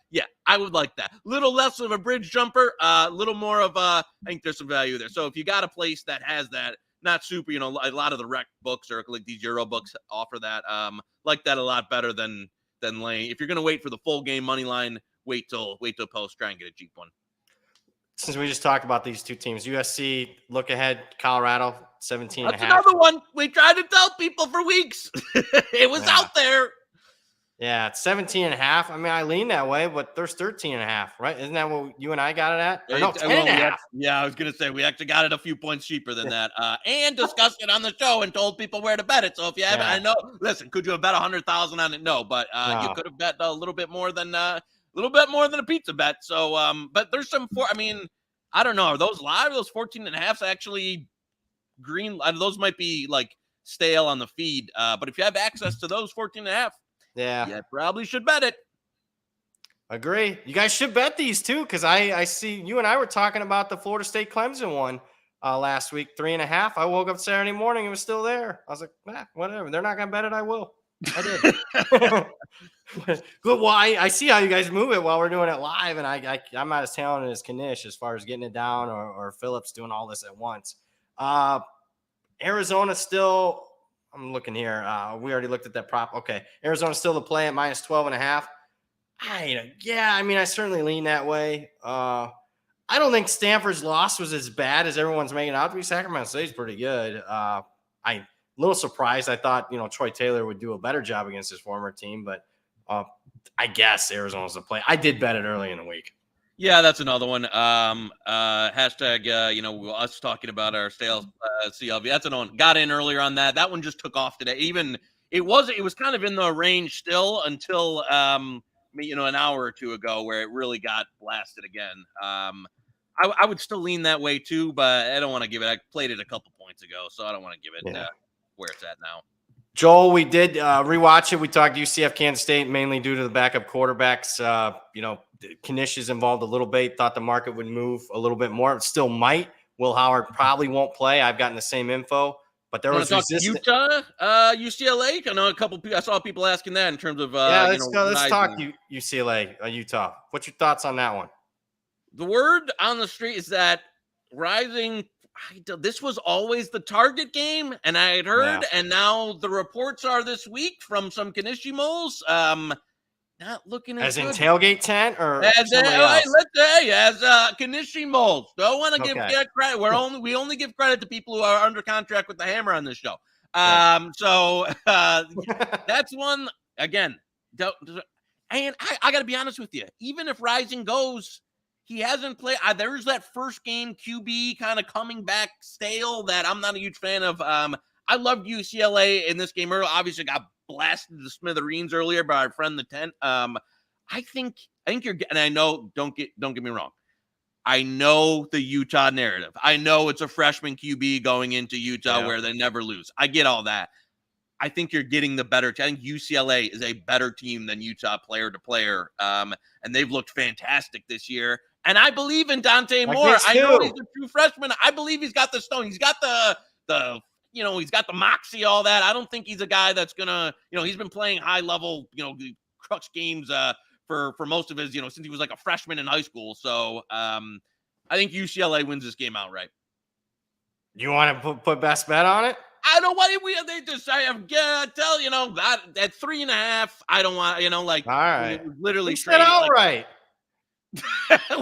would like that. Little less of a bridge jumper. Little more of I think there's some value there. So if you got a place that has that. Not super, a lot of the rec books or like these Euro books offer that. Like that a lot better than laying. If you're going to wait for the full game money line, wait till post, try and get a cheap one. Since we just talked about these two teams, USC look ahead, Colorado 17.5. That's another one we tried to tell people for weeks. It was out there. Yeah, it's 17.5. I lean that way, but there's 13.5, right? Isn't that what you and I got it at? Or no, 10.5. Yeah, I was going to say we actually got it a few points cheaper than that, and discussed it on the show and told people where to bet it. So if you haven't, I know. Listen, could you have bet 100,000 on it? No, but you could have bet a little bit more than a pizza bet. So, but there's some I don't know. Are those live? Those 14.5s actually green? Those might be like stale on the feed. But if you have access to those 14.5. Yeah, you probably should bet it. Agree. You guys should bet these too, because I see you and I were talking about the Florida State Clemson one last week, 3.5. I woke up Saturday morning, it was still there. I was like, whatever. They're not gonna bet it. I will. I did. Good. Well, I see how you guys move it while we're doing it live, and I'm not as talented as Knish as far as getting it down, or Phillips doing all this at once. Arizona still. I'm looking here. We already looked at that prop. Okay, Arizona still to play at minus 12.5. I certainly lean that way. I don't think Stanford's loss was as bad as everyone's making it out to be. Sacramento State's pretty good. I'm a little surprised. I thought, Troy Taylor would do a better job against his former team, but I guess Arizona's the play. I did bet it early in the week. Yeah, that's another one. Hashtag, us talking about our sales CLV. That's another one. Got in earlier on that. That one just took off today. Even it was kind of in the range still until an hour or two ago where it really got blasted again. I would still lean that way too, but I don't want to give it. I played it a couple points ago, so I don't want to give it where it's at now. Joel, we did rewatch it. We talked UCF Kansas State mainly due to the backup quarterbacks. Knish is involved a little bit. Thought the market would move a little bit more. It still might. Will Howard probably won't play. I've gotten the same info, but there was resistance. Utah, UCLA. I know I saw people asking that in terms of let's go. Let's talk UCLA, Utah. What's your thoughts on that one? The word on the street is that Rising. This was always the target game, and I had heard, and now the reports are this week from some Knishi moles, not looking as in tailgate tent or as Knishi moles. Don't want to give credit. We only give credit to people who are under contract with the hammer on this show. So that's one again. And I got to be honest with you. Even if Rising goes. He hasn't played. There's that first game QB kind of coming back stale that I'm not a huge fan of. I loved UCLA in this game earlier. Obviously, got blasted to smithereens earlier by our friend the Tent. I think you're. And I know. Don't get me wrong. I know the Utah narrative. I know it's a freshman QB going into Utah where they never lose. I get all that. I think you're getting the better team. I think UCLA is a better team than Utah player to player. And they've looked fantastic this year. And I believe in Dante Moore. I know he's a true freshman. I believe he's got the stone. He's got he's got the moxie, all that. I don't think he's a guy that's gonna, he's been playing high level, crux games for most of his, since he was like a freshman in high school. So I think UCLA wins this game outright. You want to put best bet on it? I don't want they just say at 3.5. I don't want all right. Literally said outright.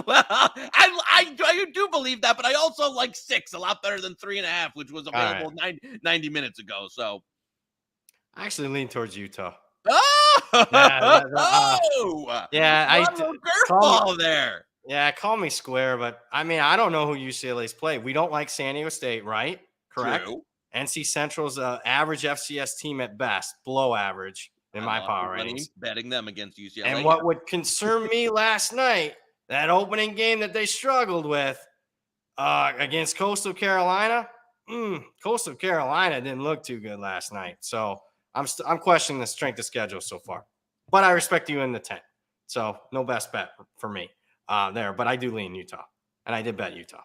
Well, I do believe that, but I also like 6 a lot better than 3.5, which was available 90 minutes ago. So I actually lean towards Utah. Curveball there. Yeah, call me square, but I don't know who UCLA's play. We don't like San Diego State, right? Correct. True. NC Central's average FCS team at best, below average in my power ratings. Betting them against UCLA. And what would concern me last night, that opening game that they struggled with against Coastal Carolina. Coastal Carolina didn't look too good last night, so I'm questioning the strength of schedule so far. But I respect you in the 10, so no best bet for me there. But I do lean Utah, and I did bet Utah.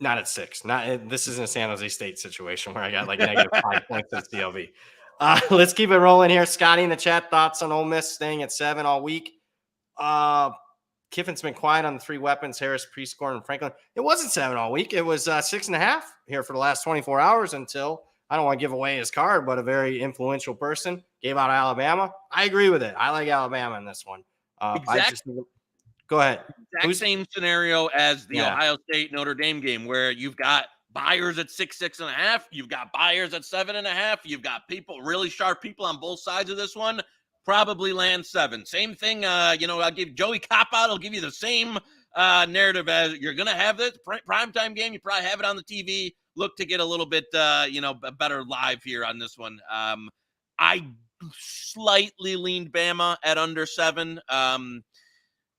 Not at 6. This isn't a San Jose State situation where I got like negative 5 points at CLV. Let's keep it rolling here. Scotty in the chat, thoughts on Ole Miss staying at 7 all week. Kiffin's been quiet on the 3 weapons, Harris, Prescorn, and Franklin. It wasn't 7 all week. It was 6.5 here for the last 24 hours until, I don't want to give away his card, but a very influential person gave out Alabama. I agree with it. I like Alabama in this one. Go ahead. Same scenario as the Ohio State Notre Dame game, where you've got buyers at 6.5. You've got buyers at 7.5. You've got really sharp people on both sides of this one. Probably land 7. Same thing. I'll give Joey Cop out. I'll give you the same narrative as you're going to have this primetime game. You probably have it on the TV. Look to get a little bit, better live here on this one. I slightly leaned Bama at under 7.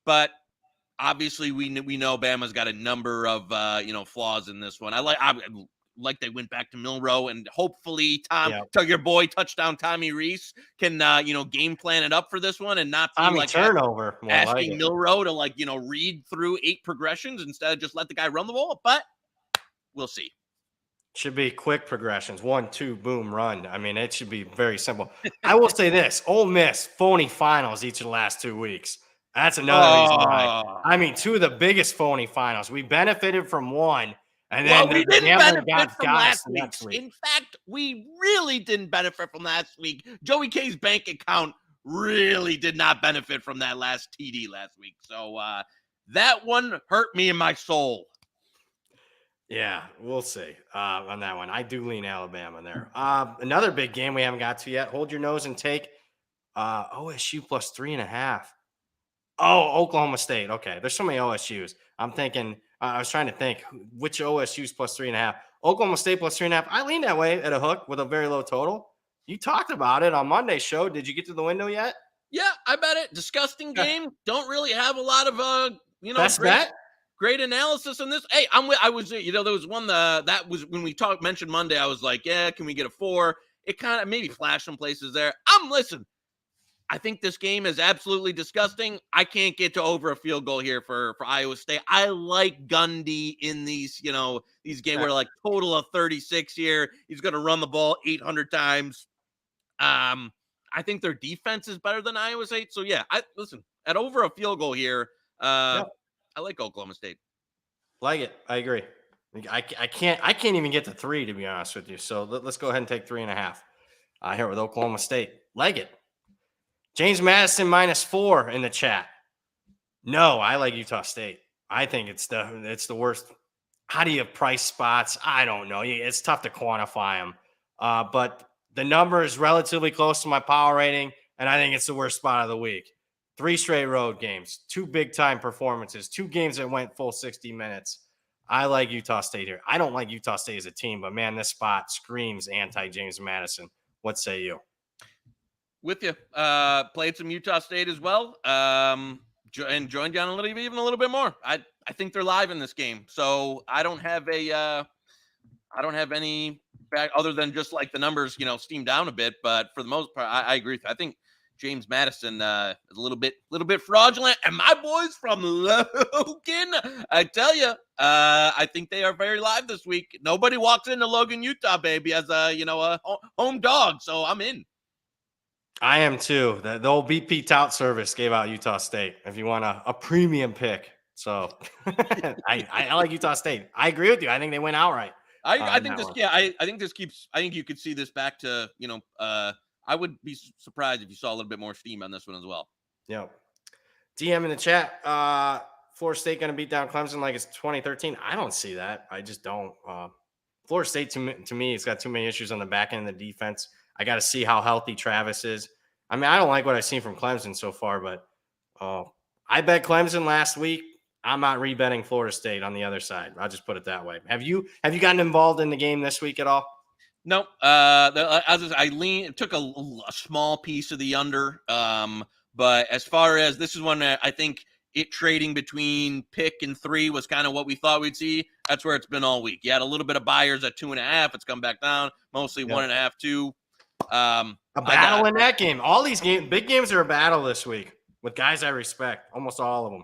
But obviously we know Bama's got a number of flaws in this one. I like they went back to Milroe, and hopefully your boy touchdown Tommy Reese can game plan it up for this one and not feel like turnover asking Milroe to read through 8 progressions instead of just let the guy run the ball. But we'll see. Should be quick progressions. 1, 2, boom, run. I mean, it should be very simple. I will say this: Ole Miss phony finals each of the last 2 weeks. That's another reason why. Oh. I mean, 2 of the biggest phony finals. We benefited from one, and Well, then we the didn't gambling benefit from got us last the next week's. week. In fact, we really didn't benefit from last week. Joey K's bank account really did not benefit from that last TD last week. So that one hurt me in my soul. Yeah, we'll see on that one. I do lean Alabama there. Another big game we haven't got to yet. Hold your nose and take OSU plus 3.5. Oh, Oklahoma State. Okay, there's so many OSUs. I'm thinking. I was trying to think which OSU's plus 3.5. Oklahoma State plus 3.5. I lean that way at a hook with a very low total. You talked about it on Monday's show. Did you get to the window yet? Yeah, I bet it. Disgusting game. Don't really have a lot of Best bet. great analysis on this. Hey, I was there was one that was when we mentioned Monday. I was like, yeah, can we get a 4? It kind of maybe flashed some places there. Listen. I think this game is absolutely disgusting. I can't get to over a field goal here for Iowa State. I like Gundy in these games where like total of 36 here. He's going to run the ball 800 times. I think their defense is better than Iowa State. So yeah, listen, at over a field goal here. I like Oklahoma State. Like it. I agree. I can't even get to 3, to be honest with you. So let's go ahead and take 3.5 here with Oklahoma State. Like it. James Madison minus 4 in the chat. No, I like Utah State. I think it's the worst. How do you price spots? I don't know. It's tough to quantify them. But the number is relatively close to my power rating, and I think it's the worst spot of the week. 3 straight road games, 2 big-time performances, 2 games that went full 60 minutes. I like Utah State here. I don't like Utah State as a team, but, man, this spot screams anti-James Madison. What say you? With you. Played some Utah State as well. And joined down even a little bit more. I think they're live in this game. So I don't have any back other than just like the numbers, steam down a bit. But for the most part, I agree with you. I think James Madison is a little bit fraudulent. And my boys from Logan, I tell you, I think they are very live this week. Nobody walks into Logan, Utah, baby, as a home dog. So I'm in. I am too. The old BP tout service gave out Utah State if you want a premium pick. So I like Utah State. I agree with you. I think they went outright. I think this. One. Yeah, I think this keeps. I think you could see this back to I would be surprised if you saw a little bit more steam on this one as well. Yeah. DM in the chat. Florida State going to beat down Clemson like it's 2013. I don't see that. I just don't. Florida State to me, it's got too many issues on the back end of the defense. I got to see how healthy Travis is. I mean, I don't like what I've seen from Clemson so far, but I bet Clemson last week. I'm not rebetting Florida State on the other side. I'll just put it that way. Have you gotten involved in the game this week at all? No. I took a small piece of the under. But as far as this is one that I think it trading between pick and 3 was kind of what we thought we'd see. That's where it's been all week. You had a little bit of buyers at 2.5. It's come back down, mostly 1.5, 2. A battle in that game. All these big games are a battle this week with guys I respect, almost all of them.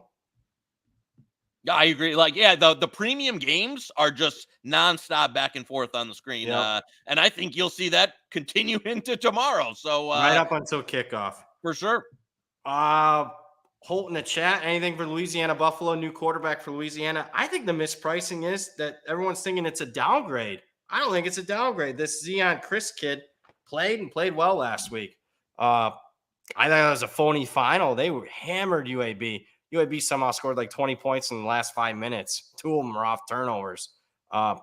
Yeah, I agree. The premium games are just nonstop back and forth on the screen. Yep. And I think you'll see that continue into tomorrow. So right up until kickoff. For sure. Holt in the chat, anything for Louisiana Buffalo, new quarterback for Louisiana? I think the mispricing is that everyone's thinking it's a downgrade. I don't think it's a downgrade. This Zion Chris kid played well last week. I thought it was a phony final. They were hammered UAB. UAB somehow scored like 20 points in the last 5 minutes. 2 of them were off turnovers. I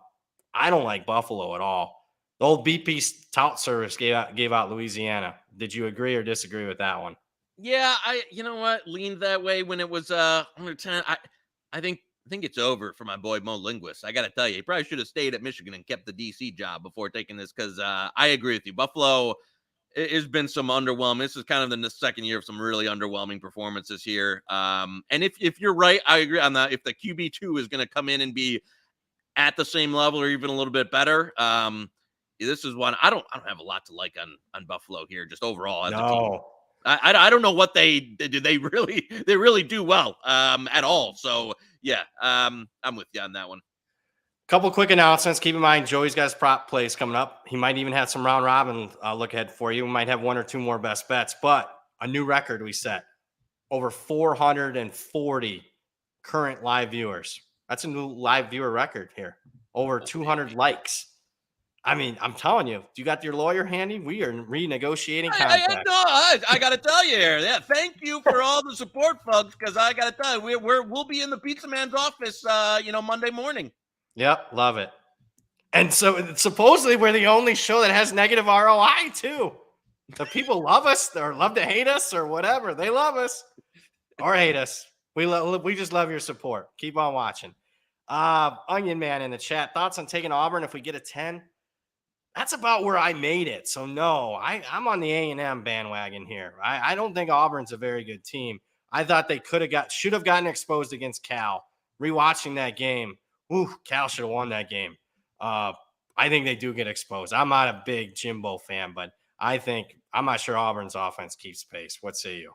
don't like Buffalo at all. The old BP tout service gave out Louisiana. Did you agree or disagree with that one? Yeah, leaned that way when it was under 10. I think it's over for my boy Mo Linguist. I got to tell you, he probably should have stayed at Michigan and kept the DC job before taking this because I agree with you. Buffalo has been some underwhelming. This is kind of the second year of some really underwhelming performances here. And if you're right, I agree on that. If the QB2 is going to come in and be at the same level or even a little bit better, this is one I don't have a lot to like on Buffalo here, just overall as a team. I don't know what they did. They really do well at all. So yeah, I'm with you on that one. Couple quick announcements. Keep in mind, Joey's got his prop plays coming up. He might even have some round robin look ahead for you. We might have one or two more best bets, but a new record we set. Over 440 current live viewers. That's a new live viewer record here. Over 200 likes. I mean, I'm telling you, you got your lawyer handy? We are renegotiating contracts. I got to tell you here. Yeah, thank you for all the support, folks, because I got to tell you, we'll be in the pizza man's office, Monday morning. Yep, love it. And so supposedly we're the only show that has negative ROI too. The people love us or love to hate us or whatever. They love us or hate us. We just love your support. Keep on watching. Onion Man in the chat. Thoughts on taking Auburn if we get a 10? That's about where I made it. So no, I'm on the A&M bandwagon here. I don't think Auburn's a very good team. I thought they should have gotten exposed against Cal. Rewatching that game, Cal should have won that game. I think they do get exposed. I'm not a big Jimbo fan, but I'm not sure Auburn's offense keeps pace. What say you?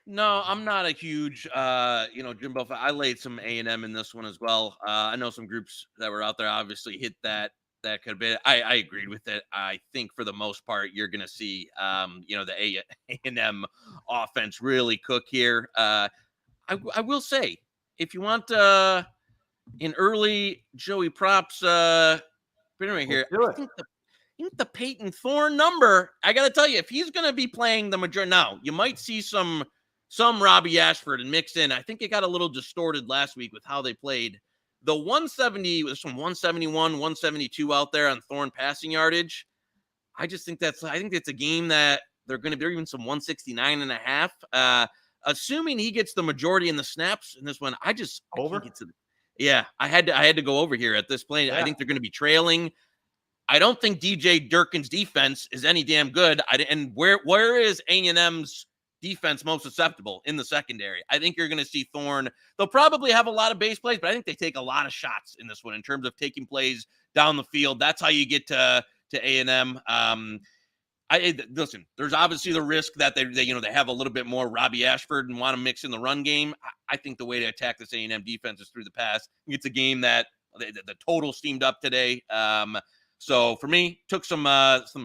No, I'm not a huge, Jimbo fan. I laid some A&M in this one as well. I know some groups that were out there obviously hit that could have been. I agreed with it. I think for the most part, you're going to see, the A&M offense really cook here. I will say, if you want an early Joey props, right here, I think the Peyton Thorne number, I got to tell you, if he's going to be playing the majority, now you might see some Robbie Ashford and mix in. I think it got a little distorted last week with how they played. The 170 was from 171, 172 out there on Thorne passing yardage. I think it's a game that they're going to be even some 169 and a half. Assuming he gets the majority in the snaps in this one, I had to go over here at this point. Yeah. I think they're going to be trailing. I don't think DJ Durkin's defense is any damn good. And where is A&M's defense most susceptible? In the secondary. I think you're going to see Thorne. They'll probably have a lot of base plays, but I think they take a lot of shots in this one in terms of taking plays down the field. That's how you get to A&M. Listen, there's obviously the risk that they have a little bit more Robbie Ashford and want to mix in the run game. I think the way to attack this A&M defense is through the pass. It's a game that the total steamed up today. So for me, took some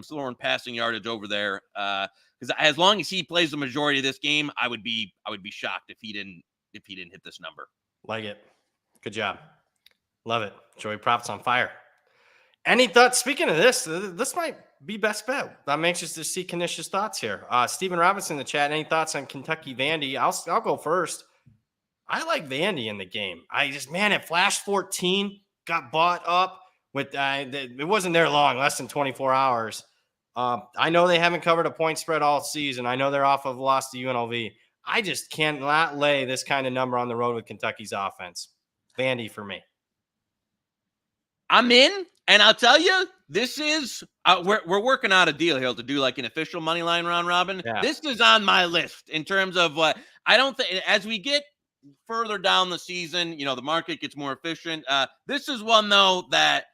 Thorne passing yardage over there. Because as long as he plays the majority of this game, I would be shocked if he didn't hit this number. Like it. Good job. Love it. Joey props on fire. Any thoughts? Speaking of this might be best bet. I'm anxious to see Knish's thoughts here. Stephen Robinson in the chat. Any thoughts on Kentucky Vandy? I'll go first. I like Vandy in the game. It flashed 14, got bought up with it wasn't there long, less than 24 hours. I know they haven't covered a point spread all season. I know they're off of a loss to UNLV. I just cannot lay this kind of number on the road with Kentucky's offense. Vandy for me. I'm in, and I'll tell you, this is we're working out a deal here to do like an official money line round robin. Yeah. This is on my list in terms of what I don't think as we get further down the season, the market gets more efficient. This is one though that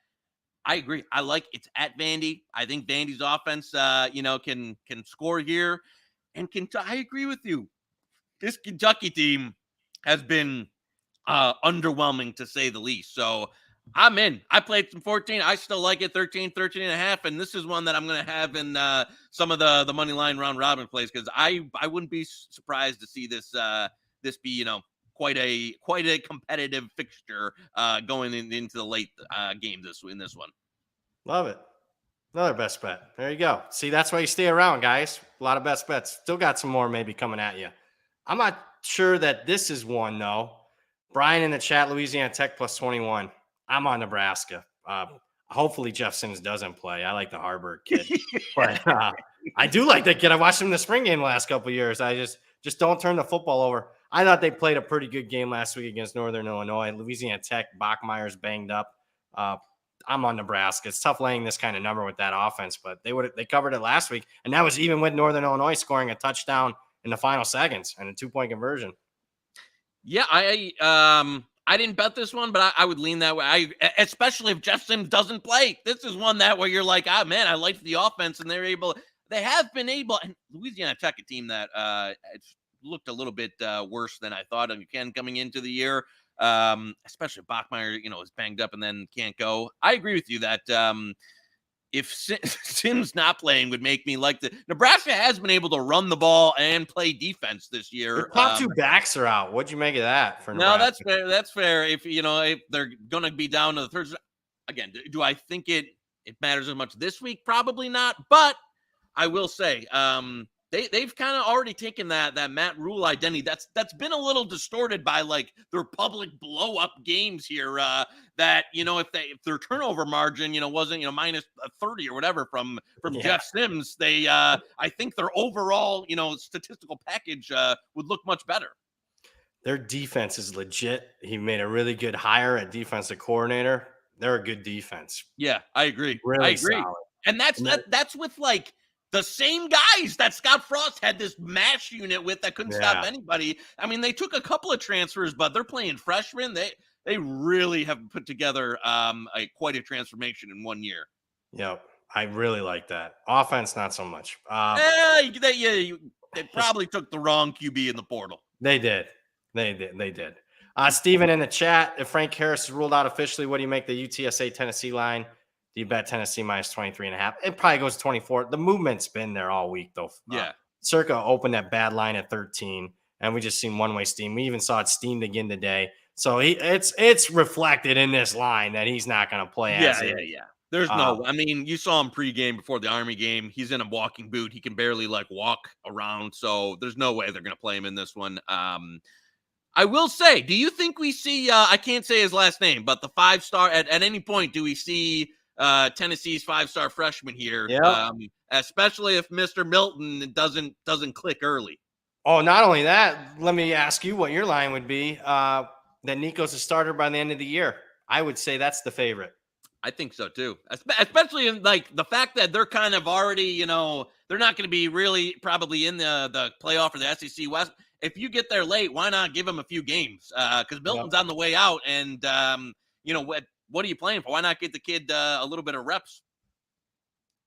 I agree. I like it's at Vandy. I think Vandy's offense, can score here. And I agree with you. This Kentucky team has been underwhelming to say the least. So I'm in. I played some 14. I still like it 13 and a half. And this is one that I'm going to have in some of the money line round robin plays because I wouldn't be surprised to see this be, quite a competitive fixture going into the late game in this one. Love it. Another best bet. There you go. See, that's why you stay around, guys. A lot of best bets. Still got some more maybe coming at you. I'm not sure that this is one, though. Brian in the chat, Louisiana Tech plus 21. I'm on Nebraska. Hopefully Jeff Sims doesn't play. I like the Harvard kid. But I do like that kid. I watched him in the spring game the last couple of years. I just don't turn the football over. I thought they played a pretty good game last week against Northern Illinois. Louisiana Tech, Bachmeier's banged up. I'm on Nebraska. It's tough laying this kind of number with that offense, but they covered it last week, and that was even with Northern Illinois scoring a touchdown in the final seconds and a 2-point conversion. Yeah, I didn't bet this one, but I would lean that way. Especially if Jeff Sims doesn't play. This is one that where you're like, I like the offense, and they have been able, and Louisiana Tech, a team that it's looked a little bit worse than I thought. And coming into the year. especially Bachmeier, is banged up and then can't go. I agree with you that if Sims not playing would make me like the Nebraska has been able to run the ball and play defense this year. The top two backs are out. What'd you make of that for Nebraska? No, that's fair. That's fair. If they're going to be down to the third, again, do I think it matters as much this week? Probably not. But I will say, they've kind of already taken that Matt Rule identity that's been a little distorted by like their public blow up games here. That if their turnover margin wasn't minus 30 or whatever from Jeff Sims, they I think their overall statistical package would look much better. Their defense is legit. He made a really good hire at defensive coordinator. They're a good defense. Yeah, I agree. Really I agree. solid. And that's with like the same guys that Scott Frost had this mash unit with that couldn't stop anybody. I mean, they took a couple of transfers, but they're playing freshmen. They really have put together quite a transformation in 1 year. Yep. I really like that. Offense, not so much. They probably took the wrong QB in the portal. They did. Steven in the chat, if Frank Harris is ruled out officially, what do you make the UTSA Tennessee line? Do you bet Tennessee minus 23.5? It probably goes 24. The movement's been there all week, though. Yeah. Circa opened that bad line at 13, and we just seen one-way steam. We even saw it steamed again today. So it's reflected in this line that he's not going to play. Yeah. There's no. I mean, you saw him pregame before the Army game. He's in a walking boot. He can barely walk around. So there's no way they're going to play him in this one. I will say, do you think we see? I can't say his last name, but the 5-star at any point do we see Tennessee's 5-star freshman here? Yeah. Especially if Mr. Milton doesn't click early. Oh, not only that. Let me ask you what your line would be. That Nico's a starter by the end of the year. I would say that's the favorite. I think so too, especially in like the fact that they're kind of already, they're not going to be really probably in the playoff or the SEC West. If you get there late, why not give him a few games? Because Milton's on the way out, and what are you playing for? Why not get the kid a little bit of reps?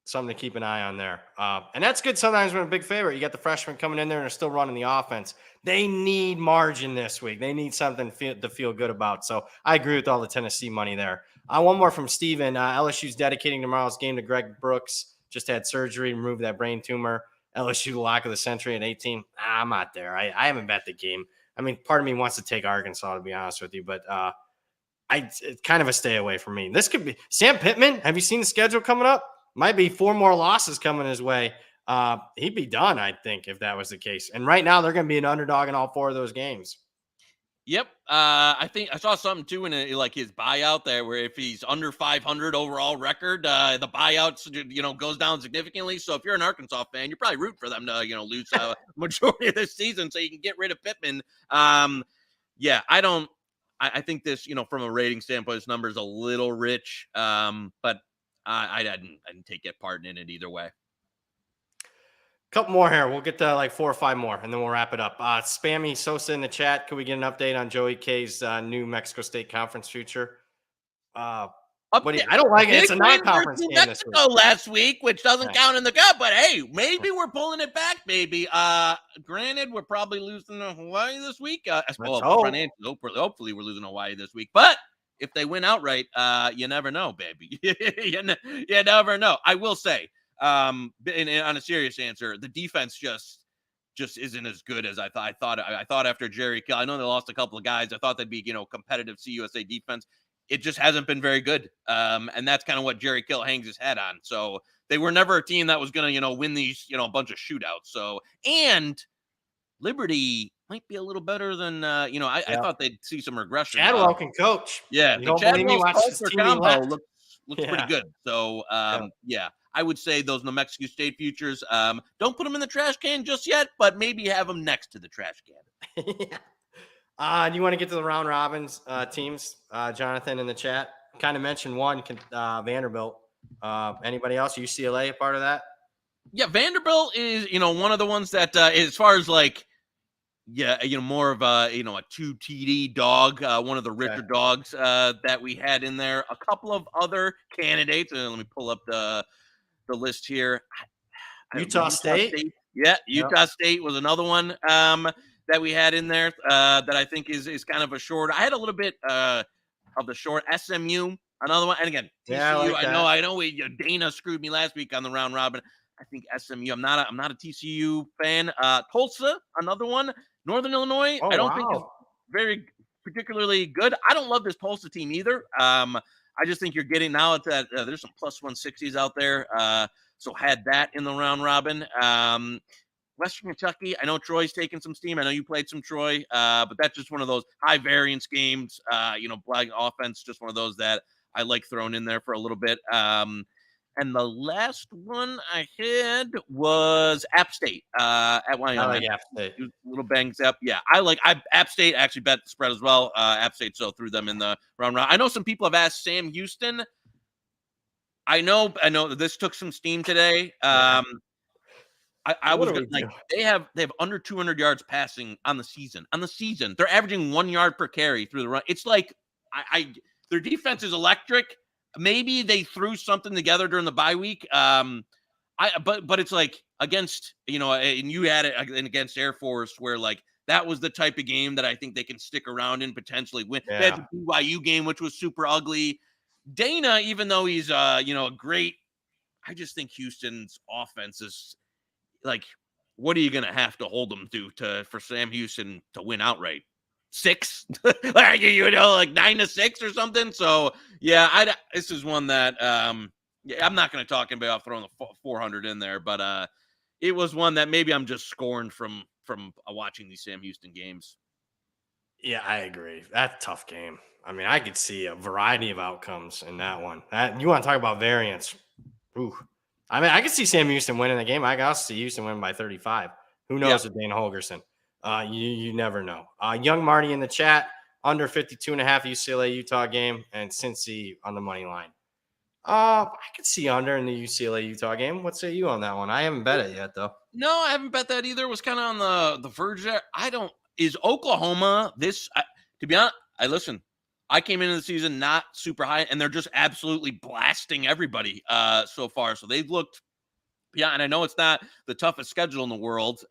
Something to keep an eye on there. And that's good sometimes when a big favorite. You got the freshmen coming in there and they're still running the offense. They need margin this week. They need something to feel good about. So I agree with all the Tennessee money there. One more from Steven. LSU's dedicating tomorrow's game to Greg Brooks. Just had surgery, removed that brain tumor. LSU lock of the century at 18. I'm not there. I haven't bet the game. I mean, part of me wants to take Arkansas, to be honest with you, but it's kind of a stay away from me. This could be Sam Pittman. Have you seen the schedule coming up? Might be 4 more losses coming his way. He'd be done, I think, if that was the case. And right now, they're going to be an underdog in all 4 of those games. Yep. I think I saw something too in his buyout there, where if he's under 500 overall record, the buyout goes down significantly. So if you're an Arkansas fan, you're probably rooting for them to lose a majority of this season so you can get rid of Pittman. I think this from a rating standpoint, this number is a little rich, but I didn't take part in it either way. Couple more here. We'll get to 4 or 5 more, and then we'll wrap it up. Spammy Sosa in the chat. Could we get an update on Joey K's New Mexico State Conference future? I don't like it. It's a non-conference game this week. Last week, which doesn't count in the cup, but hey, maybe we're pulling it back, baby. Granted, we're probably losing to Hawaii this week. Hopefully, we're losing to Hawaii this week, but if they win outright, you never know, baby. you never know. I will say, on a serious answer, the defense just isn't as good as I thought. I thought after Jerry Kill, I know they lost a couple of guys. I thought they'd be competitive CUSA defense. It just hasn't been very good, and that's kind of what Jerry Kill hangs his hat on. So they were never a team that was going to win these a bunch of shootouts. So and Liberty might be a little better than I thought they'd see some regression. Chadwell can coach. Yeah, the Chadwell's combo looks pretty good. So I would say those New Mexico State futures, don't put them in the trash can just yet, but maybe have them next to the trash can. Do you want to get to the round robins teams? Jonathan in the chat kind of mentioned one, Vanderbilt. Anybody else? UCLA a part of that? Yeah, Vanderbilt is one of the ones that as far as more of a 2 TD dog, one of the richer dogs that we had in there. A couple of other candidates. Let me pull up the list here. Utah State. Yeah, Utah State was another one that we had in there that I think is kind of a short. I had a little bit of the short SMU, another one, and again TCU. Yeah, I like that. I know. Dana screwed me last week on the round robin. I think SMU. I'm not a TCU fan. Tulsa, another one. Northern Illinois. Oh, I don't think is wow. very particularly good. I don't love this Tulsa team either. I just think you're getting now at that. There's some plus 160s out there. So had that in the round robin. Western Kentucky. I know Troy's taking some steam. I know you played some Troy, but that's just one of those high variance games. Black offense, just one of those that I like throwing in there for a little bit. And the last one I had was App State at Wyoming. I like App State. A little bangs up. Yeah, App State actually bet the spread as well. App State, so threw them in the round. I know some people have asked Sam Houston. I know that this took some steam today. I was like, they have under 200 yards passing on the season. They're averaging 1 yard per carry through the run. It's like their defense is electric. Maybe they threw something together during the bye week. But it's like against, and you had it against Air Force where like that was the type of game that I think they can stick around and potentially win. Yeah. They had the BYU game, which was super ugly. Dana, even though he's a great, I just think Houston's offense is like, what are you gonna have to hold them to for Sam Houston to win outright? 6, like 9-6 or something. So yeah, this is one that I'm not going to talk about throwing the 400 in there, but it was one that maybe I'm just scorned from watching these Sam Houston games. Yeah, I agree. That's a tough game. I mean, I could see a variety of outcomes in that one. You want to talk about variance? Ooh. I mean, I could see Sam Houston winning the game. I could also see Houston winning by 35. Who knows with Dana Holgerson? You never know. Young Marty in the chat, under 52.5 UCLA Utah game, and Cincy on the money line. I could see under in the UCLA Utah game. What say you on that one? I haven't bet it yet, though. No, I haven't bet that either. It was kind of on the verge there. Is Oklahoma this? To be honest, I came into the season not super high, and they're just absolutely blasting everybody so far. So they've looked, and I know it's not the toughest schedule in the world.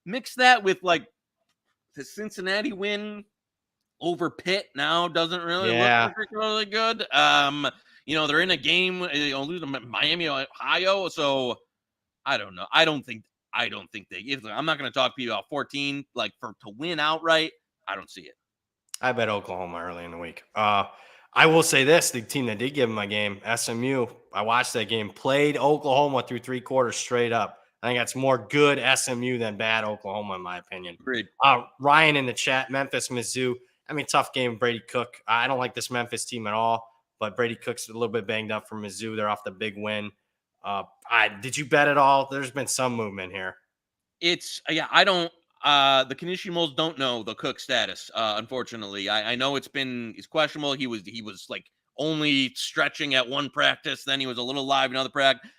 Mix that with like the Cincinnati win over Pitt now doesn't really look particularly good. They're in a game, losing Miami, Ohio. So I don't know. I don't think they. I'm not going to talk to you about 14 to win outright. I don't see it. I bet Oklahoma early in the week. I will say this: the team that did give them a game, SMU. I watched that game. Played Oklahoma through 3 quarters straight up. I think that's more good SMU than bad Oklahoma, in my opinion. Agreed. Ryan in the chat, Memphis, Mizzou. I mean, tough game, Brady Cook. I don't like this Memphis team at all, but Brady Cook's a little bit banged up for Mizzou. They're off the big win. Did you bet at all? There's been some movement here. I don't. The Kanishimos don't know the Cook status. Unfortunately, I know he's questionable. He was like only stretching at one practice. Then he was a little live in another practice.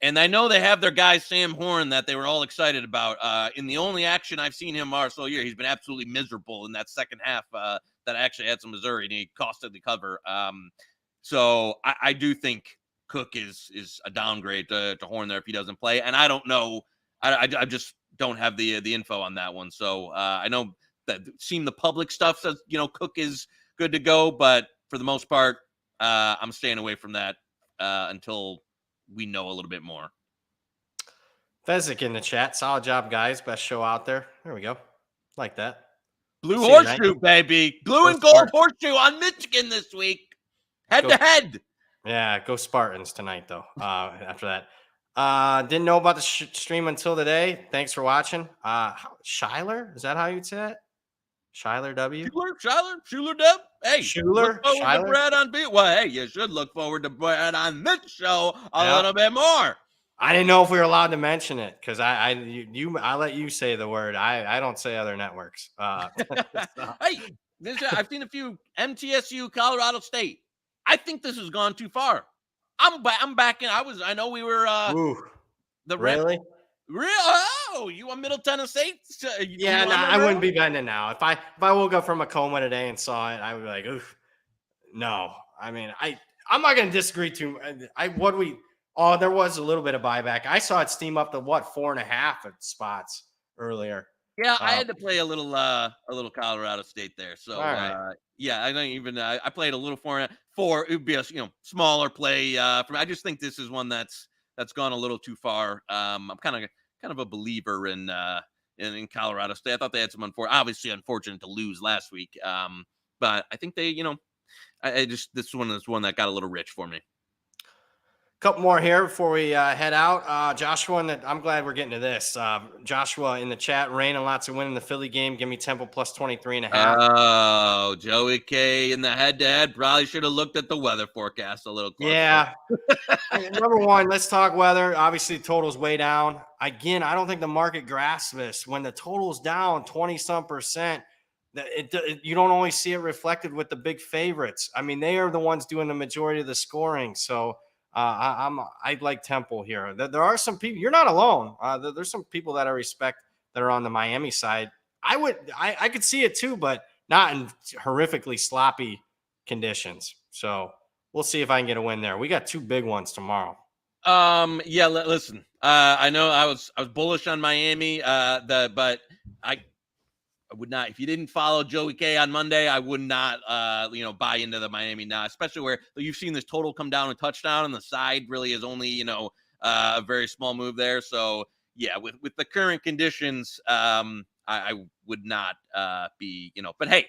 And I know they have their guy, Sam Horn, that they were all excited about. In the only action I've seen him all year, he's been absolutely miserable in that second half that actually had some Missouri, and he costed the cover. So I do think Cook is a downgrade to Horn there if he doesn't play. And I don't know. I just don't have the info on that one. So I know that seeing the public stuff says, Cook is good to go. But for the most part, I'm staying away from that until we know a little bit more. Fezzik in the chat. Solid job, guys. Best show out there. There we go. Like that. Blue horseshoe, baby. Blue and gold horseshoe on Michigan this week. Head to head. Yeah, go Spartans tonight, though, after that. Didn't know about the stream until today. Thanks for watching. Schuyler? Is that how you'd say it? Schuyler W? Schuler W. Hey, Schuler? Look forward to Brad on beat. Well, hey, you should look forward to Brad on this show a little bit more. I didn't know if we were allowed to mention it because I let you say the word. I don't say other networks. Hey, I've seen a few MTSU, Colorado State. I think this has gone too far. I'm back in. I know we were really. Oh, you want Middle Tennessee? I wouldn't be betting it now. If I woke up from a coma today and saw it, I would be like, oof. No, I mean, I'm not going to disagree too. There was a little bit of buyback. I saw it steam up to 4.5 spots earlier. Yeah, I had to play a little Colorado State there. So All yeah, I don't even I played a little for it would be a smaller play for me. I just think this is one that's gone a little too far. I'm kind of a believer in Colorado State. I thought they had some obviously unfortunate to lose last week. But I think they, I just this one is one that got a little rich for me. Couple more here before we head out. Joshua, I'm glad we're getting to this. Joshua in the chat, rain and lots of wind in the Philly game. Give me Temple plus 23.5. Oh, Joey K in the head-to-head probably should have looked at the weather forecast a little closer. Yeah. Number one, let's talk weather. Obviously, the total's way down. Again, I don't think the market grasps this. When the total's down 20-some%, you don't always see it reflected with the big favorites. I mean, they are the ones doing the majority of the scoring. So I like Temple here. There are some people. You're not alone. There's some people that I respect that are on the Miami side. I could see it too, but not in horrifically sloppy conditions. So we'll see if I can get a win there. We got two big ones tomorrow. Yeah. Listen. I know I was bullish on Miami. But I would not, if you didn't follow Joey K on Monday, I would not, buy into the Miami now, especially where you've seen this total come down a touchdown and the side really is only, a very small move there. So yeah, with the current conditions, I would not be, but hey,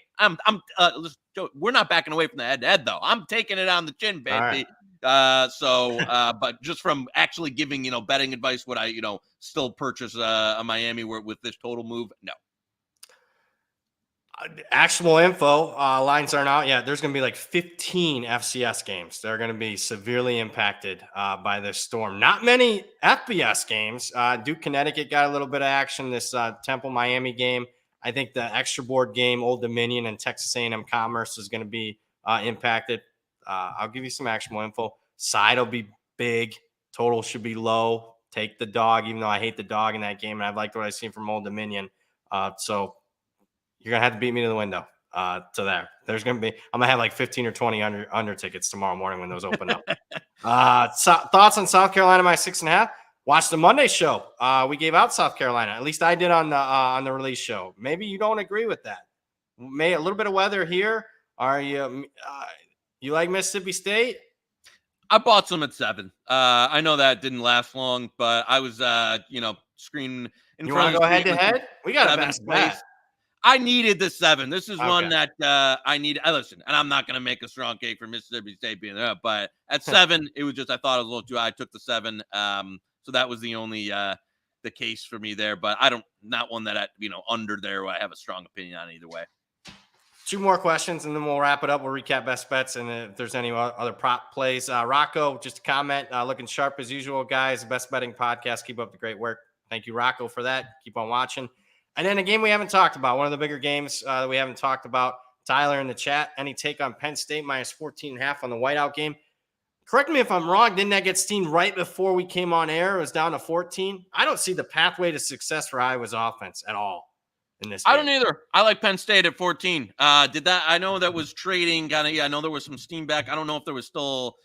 we're not backing away from the head-to-head though. I'm taking it on the chin, baby. Right. But just from actually giving, betting advice, would I, still purchase a Miami with this total move? No. Actual info, lines aren't out yet. There's going to be like 15 FCS games. They're going to be severely impacted by this storm. Not many FBS games. Duke, Connecticut got a little bit of action. This Temple, Miami game. I think the extra board game, Old Dominion and Texas A&M Commerce is going to be impacted. I'll give you some actual info. Side will be big. Total should be low. Take the dog, even though I hate the dog in that game. And I've liked what I've seen from Old Dominion. So you're going to have to beat me to the window to there. There's going to be – I'm going to have like 15 or 20 under tickets tomorrow morning when those open up. Thoughts on South Carolina minus 6.5? Watch the Monday show. We gave out South Carolina. At least I did on the release show. Maybe you don't agree with that. A little bit of weather here. Are you you like Mississippi State? I bought some at 7. I know that didn't last long, but I was screening in you front want of to go head to head? We got a best bet. I needed the 7. This is one that I need. Listen, and I'm not going to make a strong case for Mississippi State being there, but at 7, it was just I thought it was a little too high. I took the 7, so that was the only the case for me there. But not one that under there where I have a strong opinion on either way. 2 more questions, and then we'll wrap it up. We'll recap best bets, and if there's any other prop plays. Rocco, just a comment. Looking sharp as usual, guys. Best betting podcast. Keep up the great work. Thank you, Rocco, for that. Keep on watching. And then a game we haven't talked about, one of the bigger games that we haven't talked about. Tyler in the chat, any take on Penn State minus 14.5 on the whiteout game? Correct me if I'm wrong. Didn't that get steamed right before we came on air? It was down to 14. I don't see the pathway to success for Iowa's offense at all in this game. I don't either. I like Penn State at 14. I know that was trading. I know there was some steam back. I don't know if there was still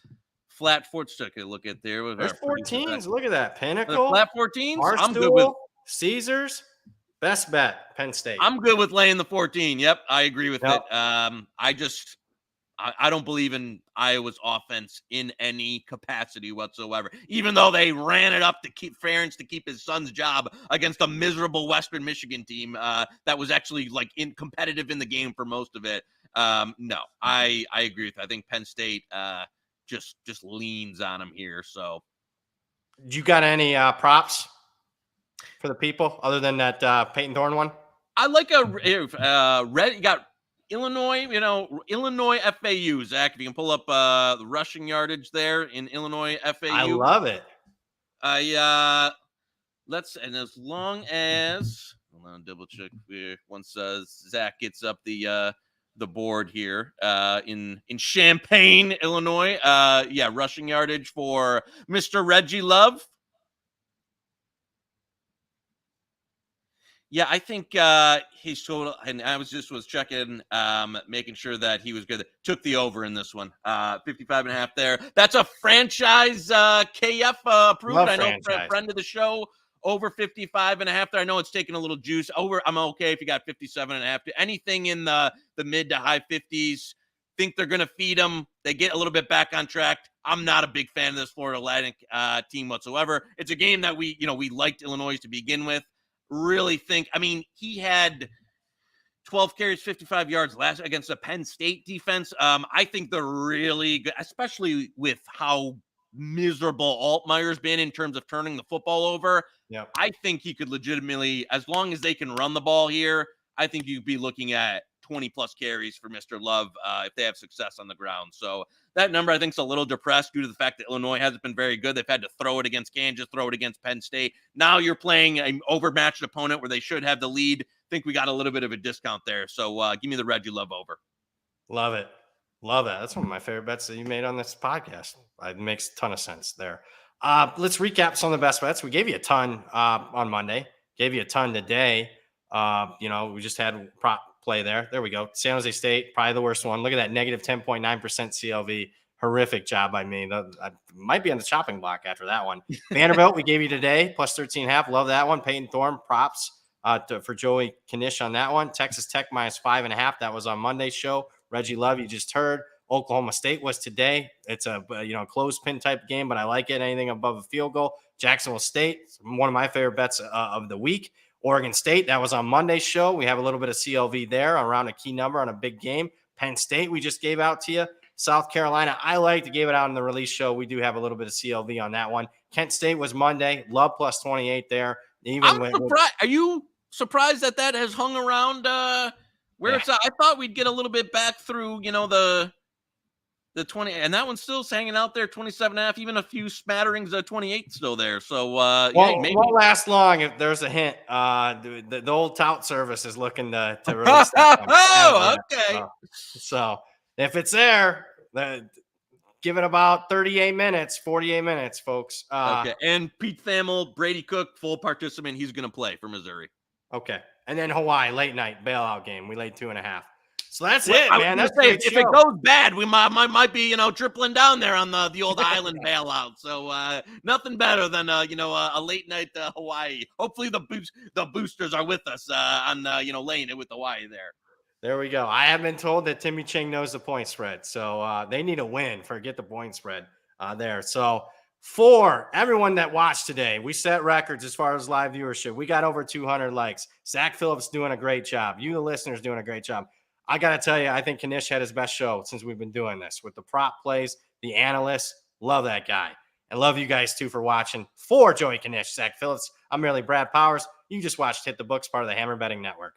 flat 14s. Take a look at there. There's 14s. Look at that. Pinnacle. Flat 14s. Barstool, I'm good with Caesars. Best bet, Penn State. I'm good with laying the 14. Yep, I agree with it. I don't believe in Iowa's offense in any capacity whatsoever. Even though they ran it up to keep Ferentz to keep his son's job against a miserable Western Michigan team that was actually competitive in the game for most of it. No, I agree with that. I think Penn State just leans on them here. So, you got any props for the people other than that Peyton Thorne one? I like you got Illinois, Illinois FAU, Zach. If you can pull up the rushing yardage there in Illinois FAU. I love it. And as long as, hold on, double check here. Once Zach gets up the board here in Champaign, Illinois. Rushing yardage for Mr. Reggie Love. Yeah, I think his total, and I was checking, making sure that he was good. Took the over in this one, 55.5 there. That's a franchise KF approved. I know a friend of the show over 55.5 there. I know it's taking a little juice. Over, I'm okay if you got 57.5. Anything in the mid to high 50s. Think they're going to feed them. They get a little bit back on track. I'm not a big fan of this Florida Atlantic team whatsoever. It's a game that we liked Illinois to begin with. Really think, I mean, he had 12 carries, 55 yards last against the Penn State defense. I think they're really good, especially with how miserable Altmaier's been in terms of turning the football over. Yep. I think he could legitimately, as long as they can run the ball here, I think you'd be looking at 20 plus carries for Mr. Love if they have success on the ground. So that number I think is a little depressed due to the fact that Illinois hasn't been very good. They've had to throw it against Kansas, throw it against Penn State. Now you're playing an overmatched opponent where they should have the lead. I think we got a little bit of a discount there. So give me the Reggie Love over. Love it. Love that. That's one of my favorite bets that you made on this podcast. It makes a ton of sense there. Let's recap some of the best bets. We gave you a ton on Monday, gave you a ton today. We just had prop play there. There we go. San Jose State, probably the worst one. Look at that, negative 10.9% CLV. Horrific job by me. I might be on the chopping block after that one. Vanderbilt, we gave you today, plus 13.5. Love that one. Peyton Thorne, props for Joey Knish on that one. Texas Tech, minus 5.5. That was on Monday's show. Reggie Love, you just heard. Oklahoma State was today. It's a closed pin type game, but I like it. Anything above a field goal. Jacksonville State, one of my favorite bets of the week. Oregon State, that was on Monday's show. We have a little bit of CLV there around a key number on a big game. Penn State, we just gave out to you. South Carolina, I like to give it out in the release show. We do have a little bit of CLV on that one. Kent State was Monday. Love plus 28 there. Surprised. Are you surprised that has hung around where it's at? I thought we'd get a little bit back through, the 20, and that one's still hanging out there, 27.5, even a few smatterings of 28 still there. So, maybe won't last long if there's a hint. The old tout service is looking to release that one. Oh, okay. So if it's there, give it about 48 minutes, folks. Okay. And Pete Thamel, Brady Cook, full participant. He's going to play for Missouri. Okay. And then Hawaii, late night bailout game. We laid 2.5. So that's it, man. That's if it goes bad, we might be tripling down there on the old island bailout. So nothing better than a late night Hawaii. Hopefully the boosters are with us on laying it with Hawaii there. There we go. I have been told that Timmy Ching knows the point spread, so they need a win. Forget the point spread there. So for everyone that watched today, we set records as far as live viewership. We got over 200 likes. Zach Phillips doing a great job. You, the listeners, doing a great job. I got to tell you, I think Knish had his best show since we've been doing this with the prop plays, the analysts. Love that guy. And love you guys, too, for watching. For Joey Knish, Zach Phillips, I'm merely Brad Powers. You just watched Hit the Books, part of the Hammer Betting Network.